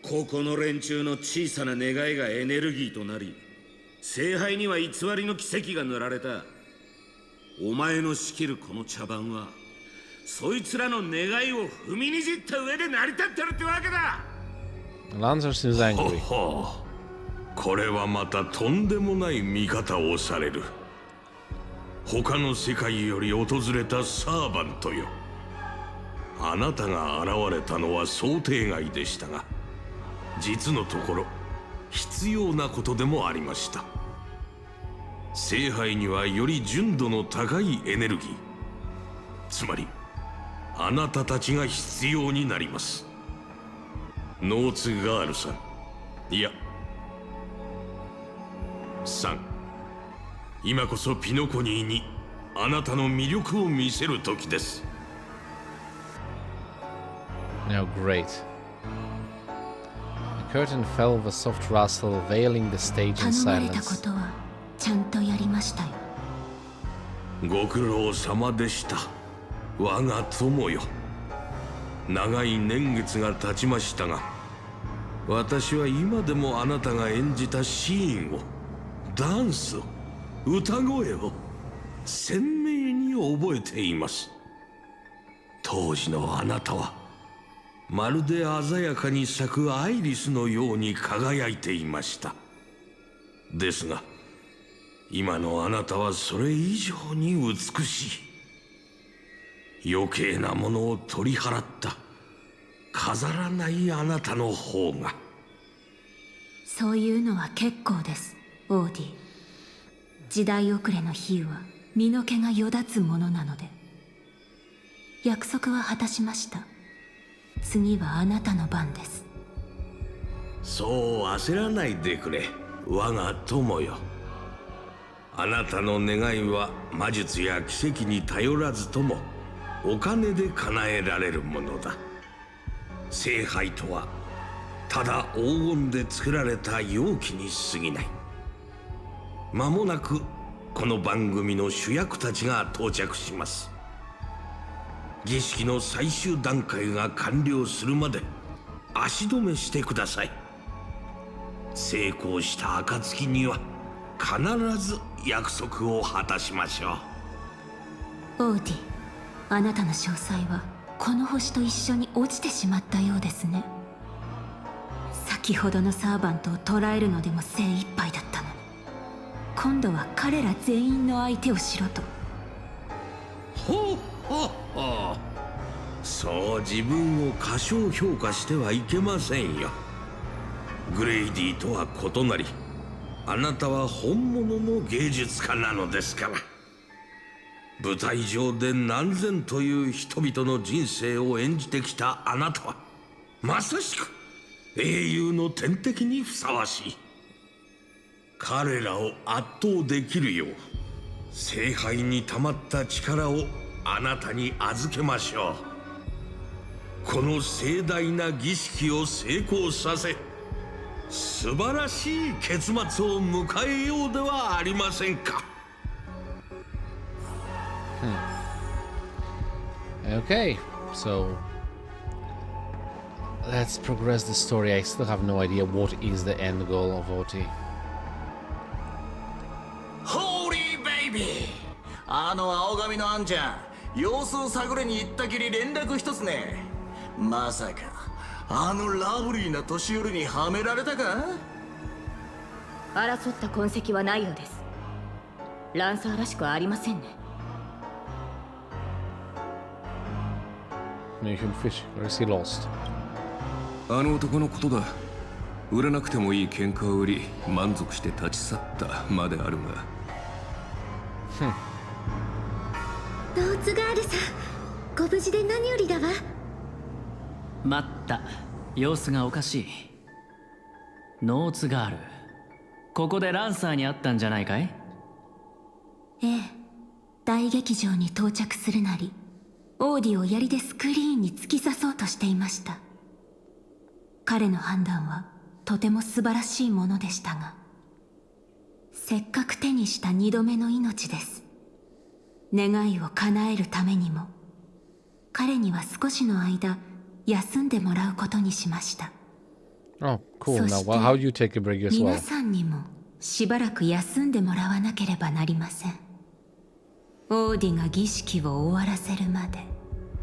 ここの連中の小さな願いがエネルギーとなり、聖杯には偽りの奇跡が塗られた。お前の仕切るこの茶番はそいつらの願いを踏みにじった上で成り立ってるってわけだ。Lancer seems angry. これはまたとんでもない見方をされる。他の世界より訪れたサーバントよ。あなたが現れたのは想定外でしたが、実のところ必要なことでもありました。聖杯にはより純度の高いエネルギー、つまりあなたたちが必要になります。ノーツガールさん、いやさん、今こそピノコニーにあなたの魅力を見せる時です。 Now great. The curtain fell with a soft rustle, veiling the stage in 頼まれたこ silence. とはちゃんとやりましたよ。ご苦労様でした、我が友よ。長い年月が経ちましたが、私は今でもあなたが演じたシーンを、ダンスを、歌声を鮮明に覚えています。当時のあなたはまるで鮮やかに咲くアイリスのように輝いていました。ですが今のあなたはそれ以上に美しい。余計なものを取り払った飾らないあなたの方が。そういうのは結構です、オーディ。時代遅れの比喩は身の毛がよだつものなので。約束は果たしました。次はあなたの番です。そう焦らないでくれ、我が友よ。あなたの願いは魔術や奇跡に頼らずともお金で叶えられるものだ。聖杯とはただ黄金で作られた容器に過ぎない。間もなくこの番組の主役たちが到着します。儀式の最終段階が完了するまで足止めしてください。成功した暁には必ず約束を果たしましょう。オーディ、あなたの詳細はこの星と一緒に落ちてしまったようですね。先ほどのサーバントを捕らえるのでも精一杯だったのに、今度は彼ら全員の相手をしろと。ほうほうほう。そう自分を過小評価してはいけませんよ。グレイディとは異なり、あなたは本物の芸術家なのですから。舞台上で何千という人々の人生を演じてきたあなたはまさしく英雄の天敵にふさわしい。彼らを圧倒できるよう聖杯に溜まった力をあなたに預けましょう。この盛大な儀式を成功させ、素晴らしい結末を迎えようではありませんか。Okay, so let's progress the story. I still have no idea what is the end goal of OT. ホーリーベイビー、あの青髪のあんちゃん、様子を探りに行ったきり連絡一つね。まさかあのラブリーな年寄りにはめられたか。争った痕跡はないようです。ランサーらしくありませんね。Nathan Fish, or is he lost? あの男のことだ。売らなくてもいい喧嘩を売り満足して立ち去ったまであるが。ローズガールさん、ご無事で何よりだわ。待った。様子がおかしい。ノーツガール、ここでランサーに会ったんじゃないかい？ええ、大劇場に到着するなりオーディを槍でスクリーンに突き刺そうとしていました。彼の判断はとても素晴らしいものでしたが、せっかく手にした2度目の命です。願いを叶えるためにも彼には少しの間休んでもらうことにしました。Oh, cool. Now, how do you take a break as well? 皆さんにもしばらく休んでもらわなければなりません。オーディが儀式を終わらせるまで。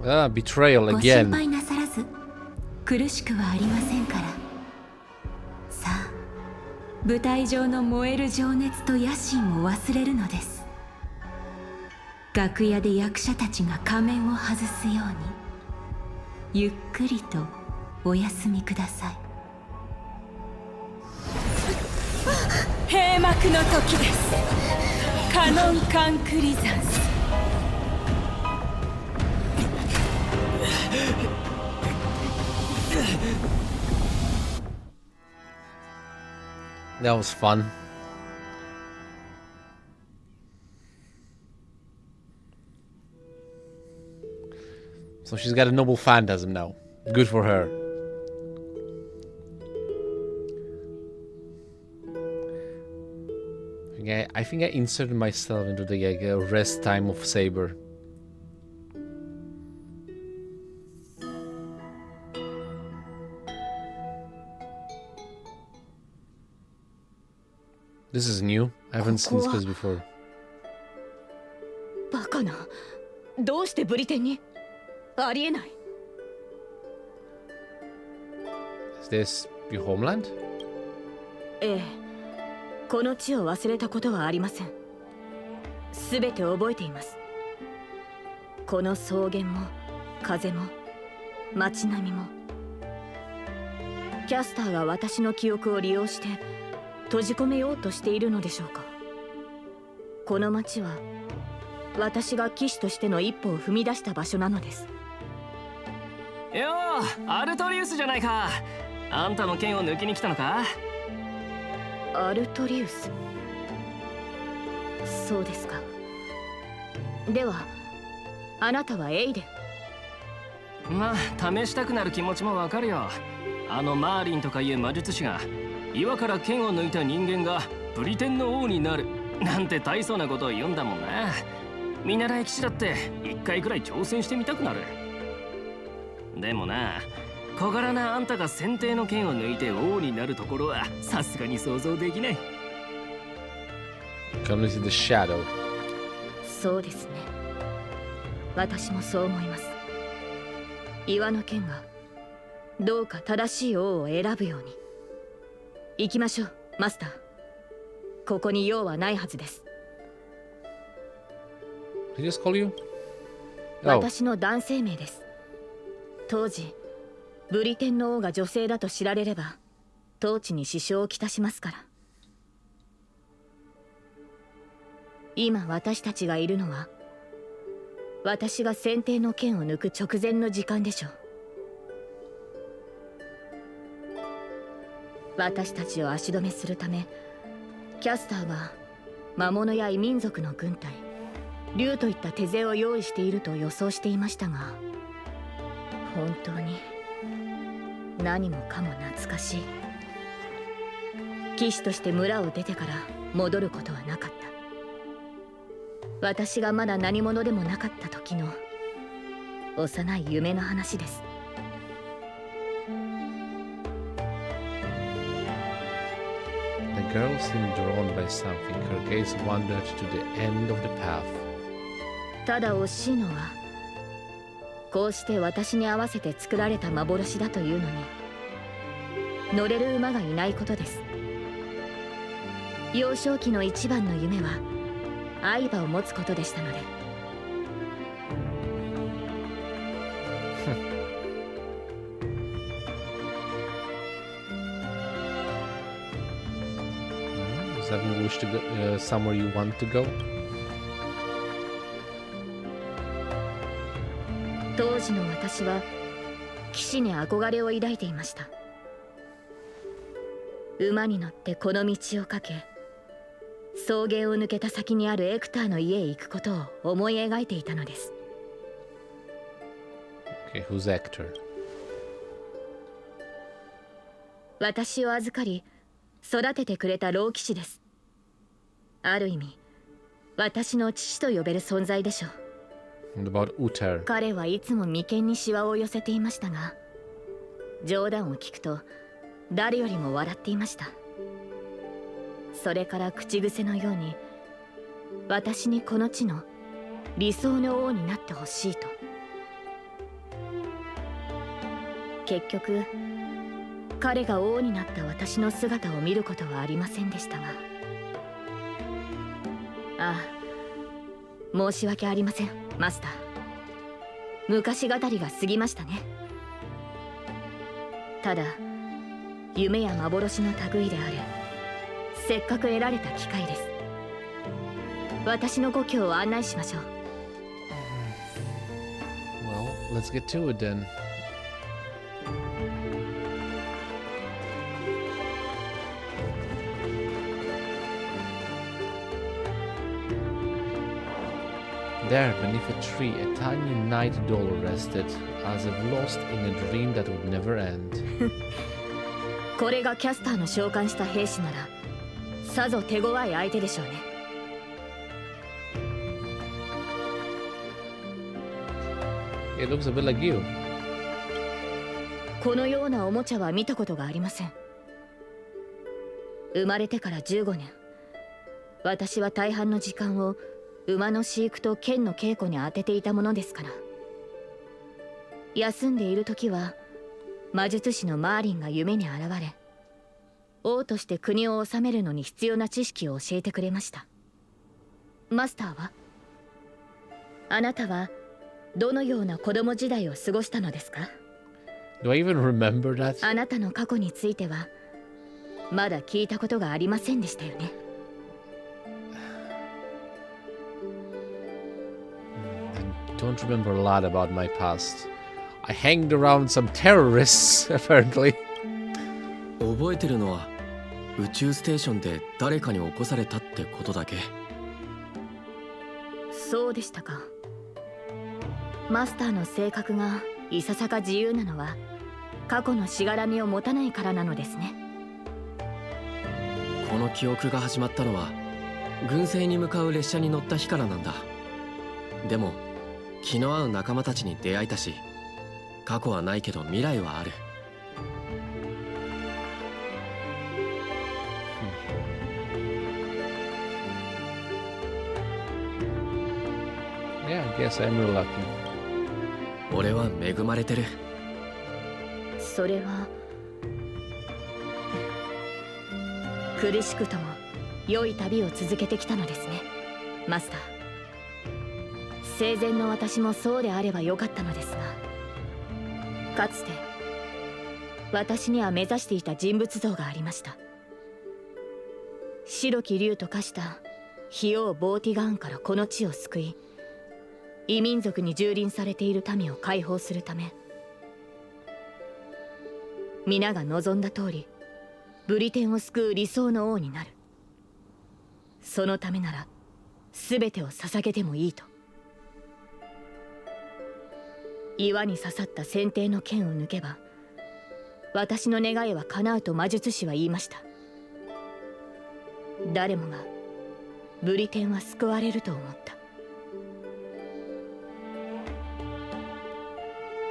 Ah, betrayal ご心 again. 配なさらず、苦しくはありませんから。さあ、舞台上の燃える情熱と野心を忘れるのです。楽屋で役者たちが仮面を外すように、ゆっくりとお休みください。閉幕の時です。カノンカンクリザンス。That was fun. So she's got a noble phantasm now. Good for her. I think I inserted myself into the rest time of Saber. This is new. I haven't seen this place before. バカな。どうしてブリテンに？ありえない。Is this your homeland? ええ。この地を忘れたことはありません。すべて覚えています。この草原も風も街並みも。キャスターが私の記憶を利用して閉じ込めようとしているのでしょうか。この街は私が騎士としての一歩を踏み出した場所なのです。よう、アルトリウスじゃないか。あんたの剣を抜きに来たのか？アルトリウス。そうですか。ではあなたはエイデン。まあ試したくなる気持ちもわかるよ。あのマーリンとかいう魔術師が岩から剣を抜いた人間がブリテンの王になるなんて大層なことを言うんだもんな。見習い騎士だって一回くらい挑戦してみたくなる。でもな、小柄なあんたが先手の剣を抜いて王になるところはさすがに想像できない。Come see the shadow. そうですね。私もそう思います。岩の剣がどうか正しい王を選ぶように。行きましょう、マスター。ここに用はないはずです。Did he just call you? 私の男性名です。当時ブリテンの王が女性だと知られれば統治に支障をきたしますから。今私たちがいるのは私が先手の剣を抜く直前の時間でしょう。私たちを足止めするためキャスターは魔物や異民族の軍隊、竜といった手勢を用意していると予想していましたが、本当に何もかも懐かしい。騎士として村を出てから戻ることはなかった。私がまだ何者でもなかった時の幼い夢の話です。The girl seemed drawn by something. Her gaze wandered to the end of the path. ただ惜しいのは、こうして私に合わせて作られた幻だというのに乗れる馬がいないことです。幼少期の一番の夢は愛馬を持つことでしたので。Does that mean you wish to go somewhere you want to go? 当時の私は騎士に憧れを抱いていました。馬に乗ってこの道を駆け、草原を抜けた先にあるエクターの家へ行くことを思い描いていたのです。Okay, who's Hector? 私を預かり育ててくれた老騎士です。ある意味私の父と呼べる存在でしょう。And about Uter. 彼はいつも眉間にシワを寄せていましたが、冗談を聞くと誰よりも笑っていました。それから口癖のように私にこの地の理想の王になってほしいと。結局彼が王になった私の姿を見ることはありませんでしたが、ああ、申し訳ありませんマスター。昔語りが過ぎましたね。ただ夢や幻の類である。せっかく得られた機会です。私の故郷を案内しましょう。Well, let's get to it then. There, beneath a tree, a tiny night doll rested, as if lost in a dream that would never end. これがキャスターの召喚した兵士ならさぞ手強い相手でしょうね。It looks a bit like you. このようなおもちゃは見たことがありません。生まれてから15年私は大半の時間を馬の飼育と剣の稽古に当てていたものですから。休んでいる時は魔術師のマーリンが夢に現れ、王として国を治めるのに必要な知識を教えてくれました。マスターは、あなたはどのような子供時代を過ごしたのですか？ Do I even remember that? あなたの過去についてはまだ聞いたことがありませんでしたよね。I don't remember a lot about my past. I hanged around some terrorists, apparently. 覚えてるのは宇宙ステーションで誰かに起こされたってことだけ。そうでしたか。マスターの性格がいささか自由なのは過去のしがらみを持たないからなのですね。この記憶が始まったのは軍政に向かう列車に乗った日からなんだ。でも気の合う仲間たちに出会えたし、過去はないけど未来はある。Yeah, I guess I'm real lucky. 俺は恵まれてる。それは苦しくとも良い旅を続けてきたのですね、マスター。生前の私もそうであればよかったのですが、かつて私には目指していた人物像がありました。白き竜と化した費王ボーティガーンからこの地を救い、異民族に蹂躙されている民を解放するため、皆が望んだ通りブリテンを救う理想の王になる。そのためなら全てを捧げてもいいと。岩に刺さった先手の剣を抜けば私の願いは叶うと魔術師は言いました。誰もがブリテンは救われると思った。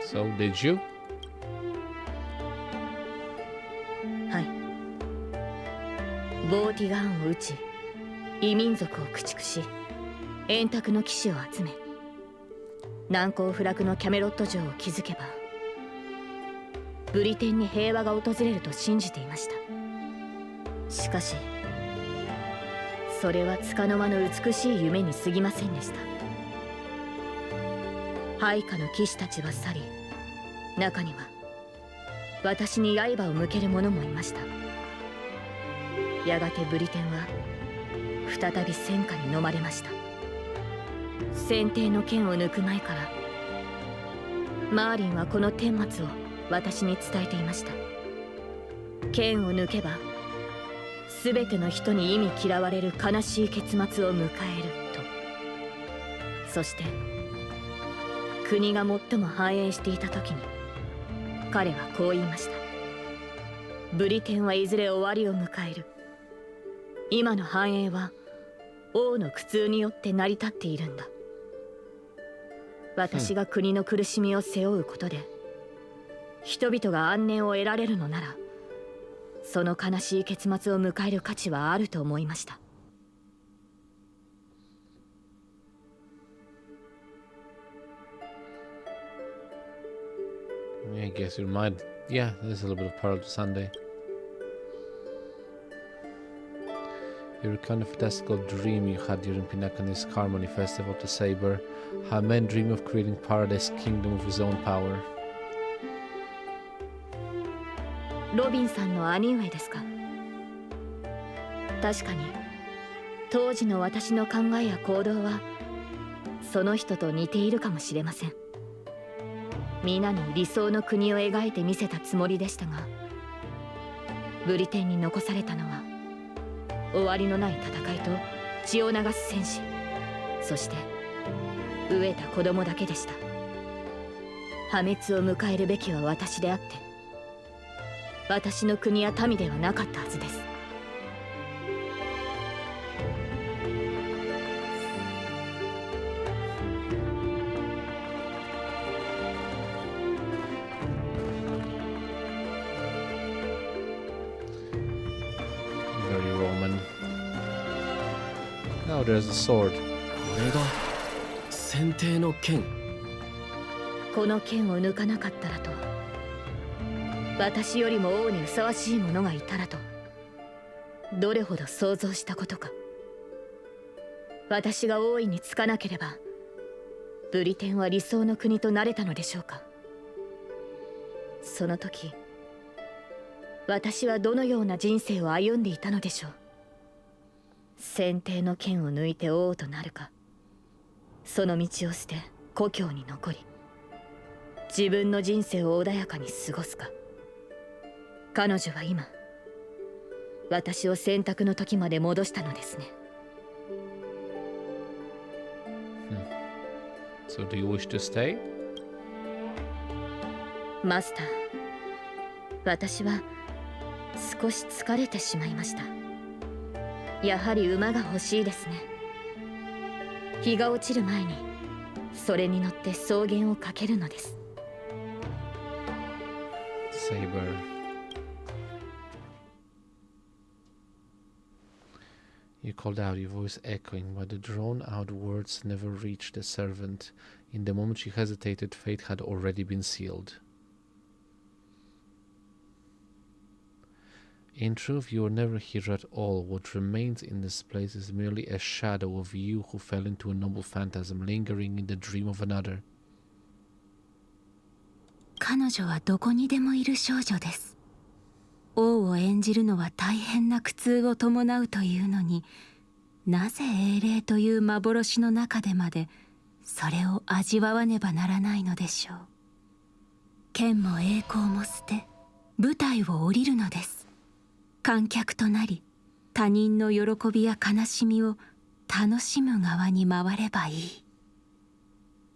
So did you? はい。ボーティガーンを撃ち、異民族を駆逐し、円卓の騎士を集め、難攻不落のキャメロット城を築けばブリテンに平和が訪れると信じていました。しかしそれは束の間の美しい夢に過ぎませんでした。配下の騎士たちは去り、中には私に刃を向ける者もいました。やがてブリテンは再び戦火に飲まれました。先手の剣を抜く前からマーリンはこの顛末を私に伝えていました。剣を抜けば全ての人に忌み嫌われる悲しい結末を迎えると。そして国が最も繁栄していた時に彼はこう言いました。ブリテンはいずれ終わりを迎える。今の繁栄は王の苦痛によって成り立っているんだ。私が国の苦しみを背負うことで人々が安寧を得られるのなら、その悲しい結末を迎える価値はあると思いました。I guess you might. Yeah, there's a little bit of parallel to Sunday. You recount a fantastical dream you had during Pinakani's Harmony Festival to Saber. How men dream of creating Paradise Kingdom of his own power. ロビンさんの兄上ですか。確かに当時の私の考えや行動はその人と似ているかもしれません。皆に理想の国を描いてみせたつもりでしたが、ブリテンに残されたのは終わりのない戦いと血を流す戦士、そして飢えた子供だけでした。破滅を迎えるべきは私であって、私の国や民ではなかったはずです。Very Roman. Oh, there's a sword. これが選定の剣。この剣を抜かなかったらと、私よりも王にふさわしい者がいたらと、どれほど想像したことか。私が王位につかなければブリテンは理想の国となれたのでしょうか。その時私はどのような人生を歩んでいたのでしょう。選定の剣を抜いて王となるか、その道を捨て故郷に残り自分の人生を穏やかに過ごすか。彼女は今私を選択の時まで戻したのですね。So do you wish to stay? マスター、私は少し疲れてしまいました。やはり馬が欲しいですね。日が落ちる前にそれに乗って草原を駆けるのです。Saber. You called out, your voice echoing, but the drawn-out words never reached the servant. In the moment she hesitated, fate had already been sealed. In truth, you were never here at all. What remains in this place is merely a shadow of you who fell into a noble phantasm, lingering in the dream of another. 彼女はどこにでもいる少女です。王を演じるのは大変な苦痛を伴うというのに、なぜ英霊という幻の中でまでそれを味わわねばならないのでしょう。剣も栄光も捨て舞台を降りるのです。観客となり他人の喜びや悲しみを楽しむ側に回ればいい。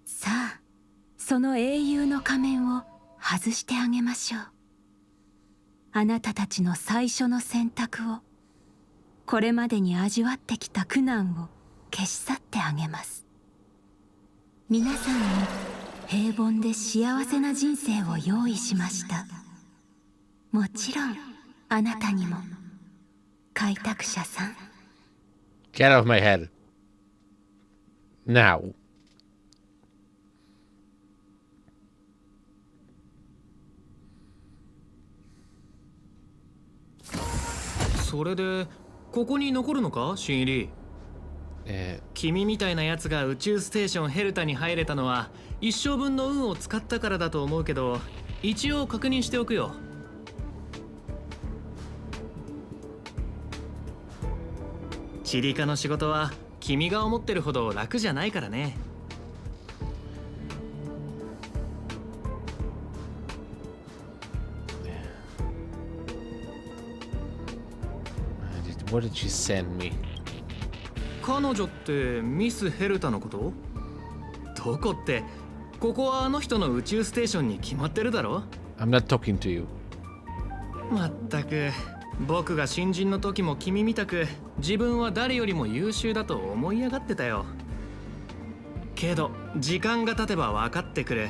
さあ、その英雄の仮面を外してあげましょう。あなたたちの最初の選択を、これまでに味わってきた苦難を消し去ってあげます。皆さんに平凡で幸せな人生を用意しました。もちろんあなたにも、開拓者さん。Get out of my head. Now. それでここに残るのか、新入り。君みたいなやつが宇宙ステーションヘルタに入れたのは一生分の運を使ったからだと思うけど、一応確認しておくよ。チリカの仕事は君が思ってるほど楽じゃないからね。What did she send me? 彼女ってミス・ヘルタのこと？どこって、ここはあの人の宇宙ステーションに決まってるだろ。 I'm not talking to you. まったく、僕が新人の時も君みたく自分は誰よりも優秀だと思い上がってたよ。けど時間が経てば分かってくる。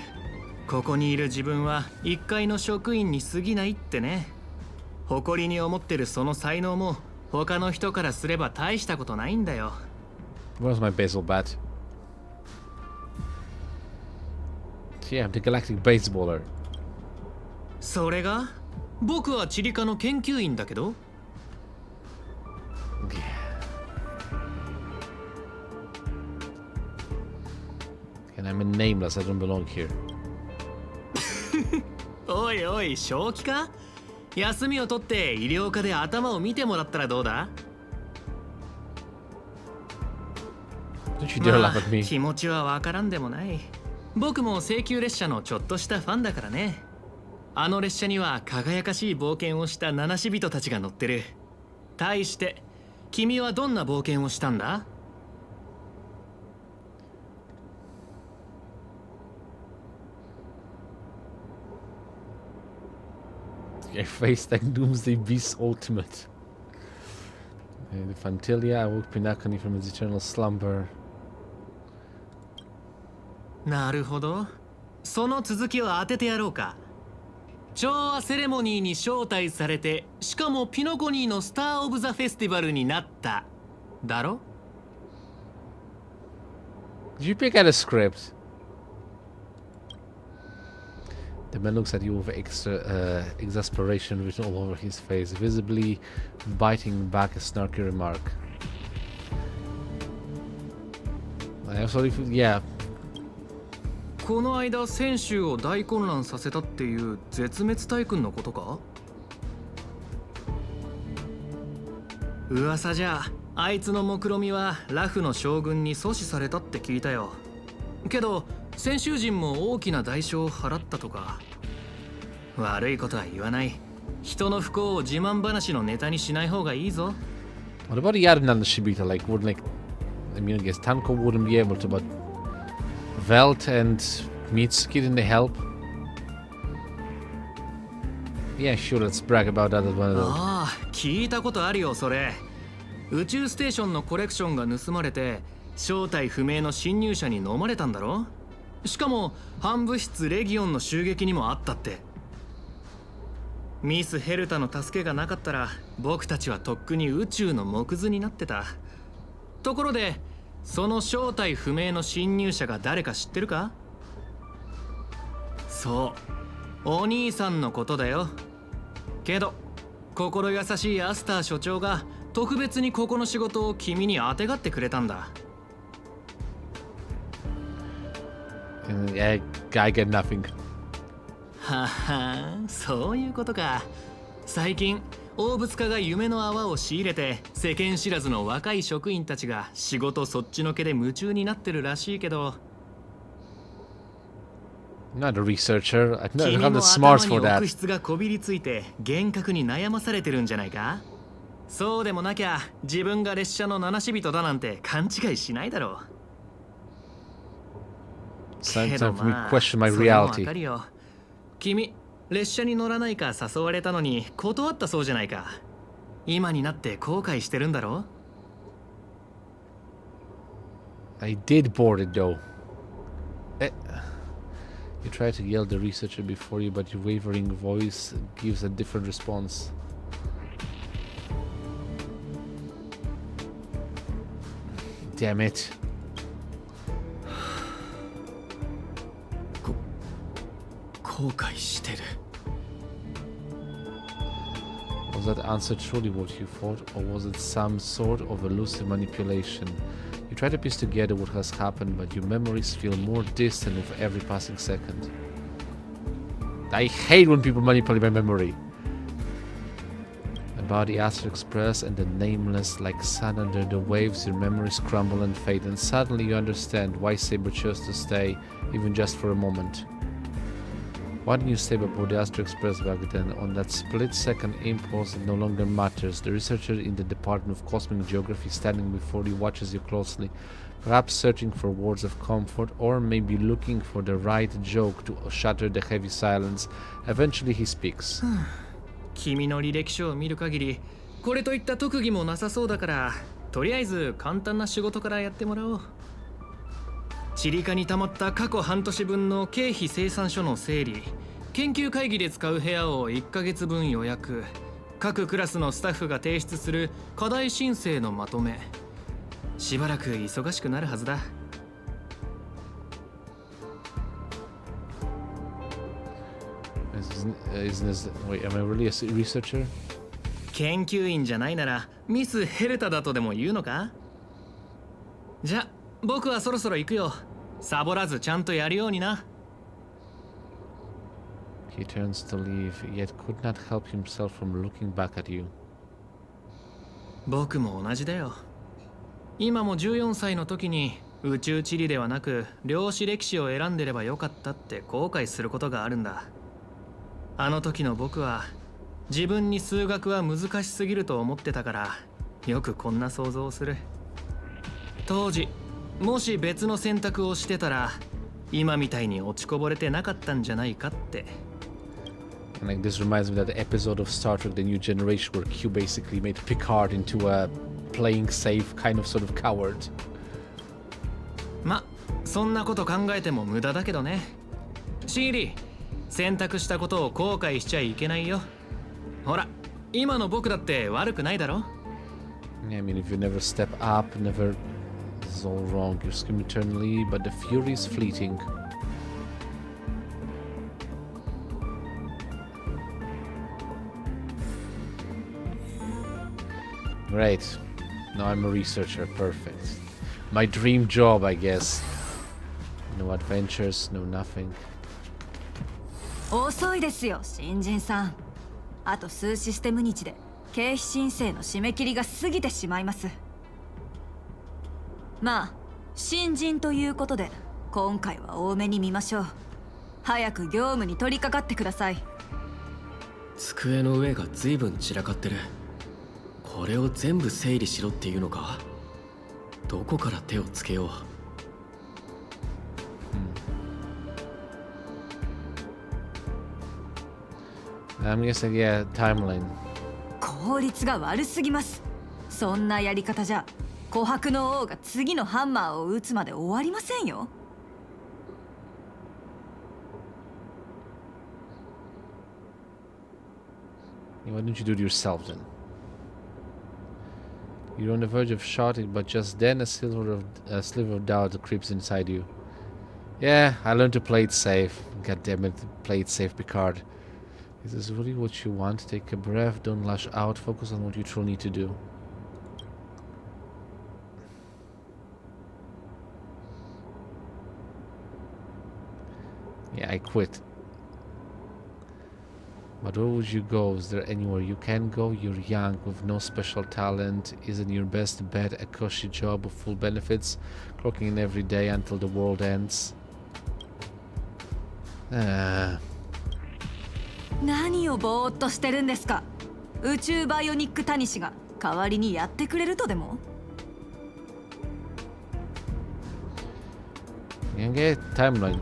ここにいる自分は一階の職員に過ぎないってね。誇りに思ってるその才能も他の人からすれば大したことないんだよ。Where's my baseball bat? Yeah, I'm the galactic baseballer. それが？僕はチリカの研究員だけど。And I'm nameless, I don't belong here. おいおい、正気か？休みを取って医療科で頭を見てもらったらどうだ？ Don't you dare laugh at me. 気持ちはわからんでもない。僕も請求列車のちょっとしたファンだからね。あの列車には輝かしい冒険をした七死人たちが乗ってる。対して君はどんな冒険をしたんだI faced like Doomsday Beast's ultimate. The Fantilia, I woke Pinaconi from his eternal slumber. なるほど。その続きを当ててやろうか。調和セレモニーに招待されて、しかもピノコニーのスター・オブ・ザ・フェスティバルになっただろ。Did you pick at a script? The man looks at you with exasperation written all over his face, visibly biting back a snarky remark. I'm sorry if, yeah. この間選手を大混乱させたっていう絶滅大君のことか？噂じゃあいつの目論見はラフの将軍に阻止されたって聞いたよ。けど先週人も大きな代償を払ったとか。悪いことは言わない。人の不幸を自慢話のネタにしない方がいいぞ。What about Aridan and Shibita? Like, wouldn't like, I mean, I guess Tanko wouldn't be able to, but Velt and Mitsuki, didn't they help? Yeah, sure, let's brag about that as well. ああ、聞いたことあるよ、それ。宇宙ステーションのコレクションが盗まれて、正体不明の侵入者に飲まれたんだろ？しかも、反物質レギオンの襲撃にもあったって。ミス・ヘルタの助けがなかったら、僕たちはとっくに宇宙の木図になってた。ところで、その正体不明の侵入者が誰か知ってるか？そう、お兄さんのことだよ。けど心優しいアスター所長が特別にここの仕事を君にあてがってくれたんだ。I get nothing. はは、そういうことか。最近大物家が夢の泡を仕入れて世間知らずの若い職員たちが仕事そっちのけで夢中になってるらしいけど。Not a researcher. I don't 君 have の the 頭 smarts に for that. 奥質がこびりついて幻覚に悩まされてるんじゃないか？そうでもなきゃ自分が列車の七死人だなんて勘違いしないだろう。 It's け time ど for me ま to あ、 question my それもわ reality. かるよ。君、列車に乗らないか誘われたのに断ったそうじゃないか。今になって後悔してるんだろ？ I did board it though. You try to yell the researcher before you, but your wavering voice gives a different response. Damn it. Was that answer truly what you thought, or was it some sort of elusive manipulation? You try to piece together what has happened, but your memories feel more distant with every passing second. I hate when people manipulate my memory. About the Astral Express and the nameless, like sand under the waves, your memories crumble and fade, and suddenly you understand why Saber chose to stay, even just for a moment. Why didn't you stay aboard the Astral Express back then? On that split-second impulse, it no longer matters. The researcher in the Department of Cosmic Geography standing before you watches you closely, perhaps searching for words of comfort, or maybe looking for the right joke to shatter the heavy silence. Eventually he speaks. 君の履歴書を見る限り、これといった特技もなさそうだから、とりあえず簡単な仕事からやってもらおう。チリカに溜まった過去半年分の経費精算書の整理、研究会議で使う部屋を1ヶ月分予約、各クラスのスタッフが提出する課題申請のまとめ。しばらく忙しくなるはずだ。Wait, am I really a researcher? 研究員じゃないならミス・ヘルタだとでも言うのか？じゃ、僕はそろそろ行くよ。サボらずちゃんとやるようにな。He turns to leave, yet could not help himself from looking back at you. 僕も同じだよ。今も14歳の時に宇宙地理ではなく量子歴史を選んでればよかったって後悔することがあるんだ。あの時の僕は自分に数学は難しすぎると思ってたから、よくこんな想像をする。当時もし別の選択をしてたら今みたいに落ちこぼれてなかったんじゃないかって。And like this reminds me of that episode of Star Trek: The New Generation where Q basically made Picard into a playing safe kind of sort of coward. ま、そんなこと考えても無駄だけどね。シーリー、選択したことを後悔しちゃいけないよ。ほら、今の僕だって悪くないだろ。Yeah, I mean, if you never step up, never This is all wrong. You scream eternally, but the fury is fleeting. Great. Now I'm a researcher. Perfect. My dream job, I guess. No adventures, no nothing. 遅いですよ、新人さん。あと数システム日で経費申請の締め切りが過ぎてしまいます。まあ、新人ということで今回は多めに見ましょう。早く業務に取り掛かってください。机の上が随分散らかってる。これを全部整理しろっていうのか？どこから手をつけよう。I'm guessing, yeah, timeline. 効率が悪すぎます。そんなやり方じゃ琥珀の王が次のハンマーを打つまで終わりませんよ。Why don't you do it yourself then? You're on the verge of shouting, but just then a sliver of doubt creeps inside you. Yeah, I learned to play it safe. God damn it, play it safe, Picard. Is this really what you want? Take a breath, don't lash out, focus on what you truly need to do. Yeah, I quit. But where would you go? Is there anywhere you can go? You're young, with no special talent. Isn't your best bet a cushy job with full benefits? Clocking in every day until the world ends? 何をぼーっとしてるんですか。宇宙バイオニックタニシが代わりにやってくれるとでも。Okay, timeline.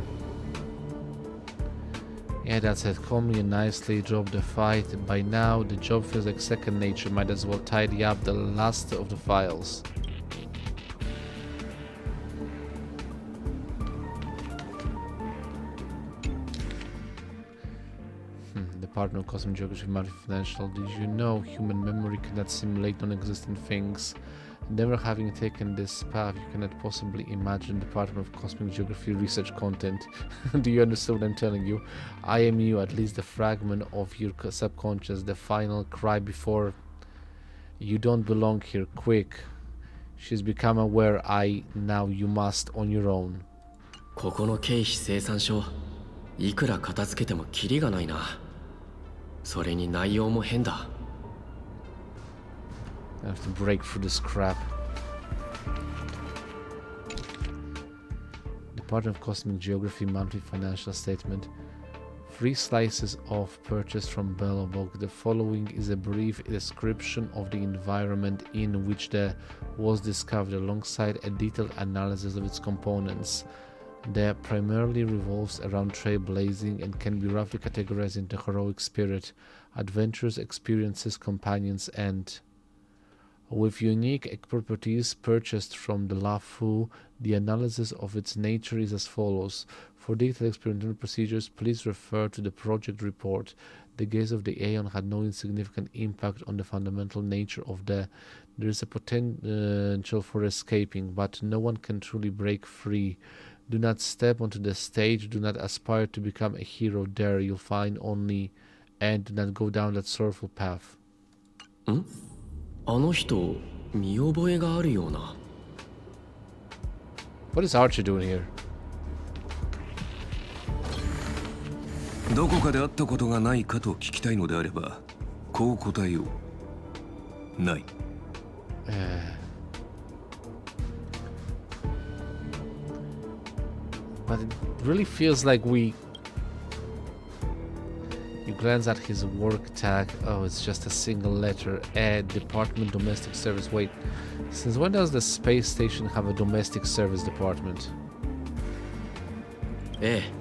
Yeah, that's it. Calmly and nicely drop the fight. By now, the job feels like second nature. Might as well tidy up the last of the files. Department of Cosmic Geography, Financial. Did you know human memory cannot simulate non-existent things? Never having taken this path, you cannot possibly imagine the Department of Cosmic Geography research content. Do you understand what I'm telling you? I am you, at least the fragment of your subconscious, the final cry before you don't belong here. Quick. She's become aware. Now you must on your own. ここの経費生産書、いくら片付けてもキリがないな。それに内容も変だ。I have to break through this crap. Department of Cosmic Geography monthly financial statement. 3 slices of purchase from Belobog. The following is a brief description of the environment in which the was discovered alongside a detailed analysis of its components. They primarily revolves around trailblazing and can be roughly categorized into heroic spirit, adventures, experiences, companions, and with unique properties purchased from the LAFU. The analysis of its nature is as follows. For detailed experimental procedures, please refer to the project report. The gaze of the Aeon had no insignificant impact on the fundamental nature of the. There is a potential for escaping, but no one can truly break free. Do not step onto the stage. Do not aspire to become a hero there. You'll find only, and do not go down that sorrowful path. あの人、見覚えがあるような。What is Archer doing here? どこかで会ったことがないかと聞きたいのであれば、こう答えよう。ない。But it really feels like we... You glance at his work tag. Oh, it's just a single letter. Department Domestic Service. Wait, since when does the space station have a domestic service department? ええ、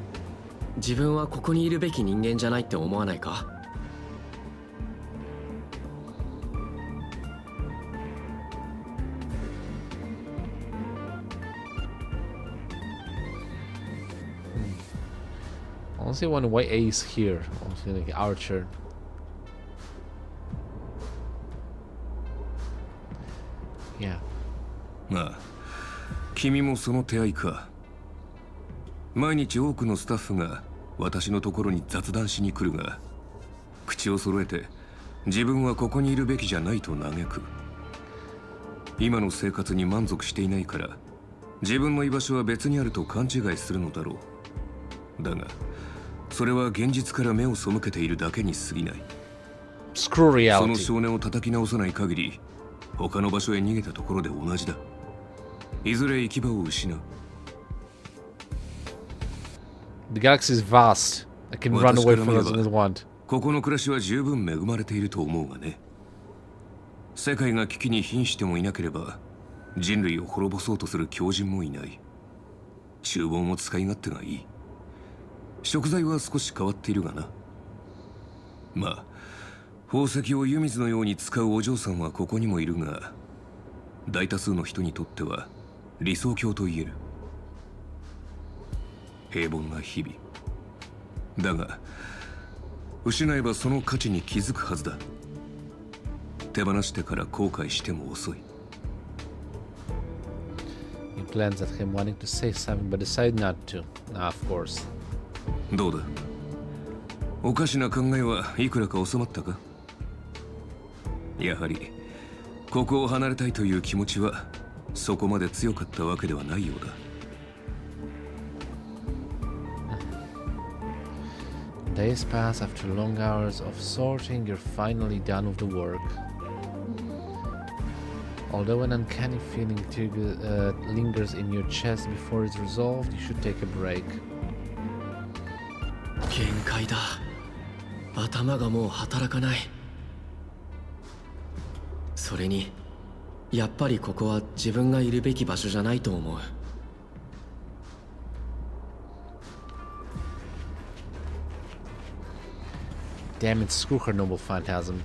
自分はここにいるべき人間じゃないって思わないか？Honestly, wonder why A is here. Honestly, like Archer. Yeah. まあ、君もその手合いか。毎日多くのスタッフが私のところに雑談しに来るが、口を揃えて自分はここにいるべきじゃないと嘆く。今の生活に満足していないから自分の居場所は別にあると勘違いするのだろう。だがそれは現実から目を背けているだけに過ぎない。その少年を叩き直さない限り他の場所へ逃げたところで同じだ。いずれ行き場を失う。 The galaxy is vast. I can run away from it as I want. ここの暮らしは十分恵まれていると思うがね。世界が危機に瀕してもいなければ人類を滅ぼそうとする狂人もいない。厨房も使い勝手がいい。食材は少し変わっているがな。まあ宝石を湯水のように使うお嬢さんはここにもいるが、大多数の人にとっては理想郷と言える。平凡な日々だが、失えばその価値に気づくはずだ。手放してから後悔しても遅い。 He glanced at him, wanting to say something, but decided not to. Of course. どうだ、おかしな考えはいくらか収まったか。やはりここを離れたいという気持ちはそこまで強かったわけではないようだ。Days pass after long hours of sorting. You're finally done with the work. Although an uncanny feeling lingers in your chest before it's resolved, you should take a break. 限界だ。頭がもう働かない。それにやっぱりここは自分がいるべき場所じゃないと思う。Damn it, screw her, noble phantasm.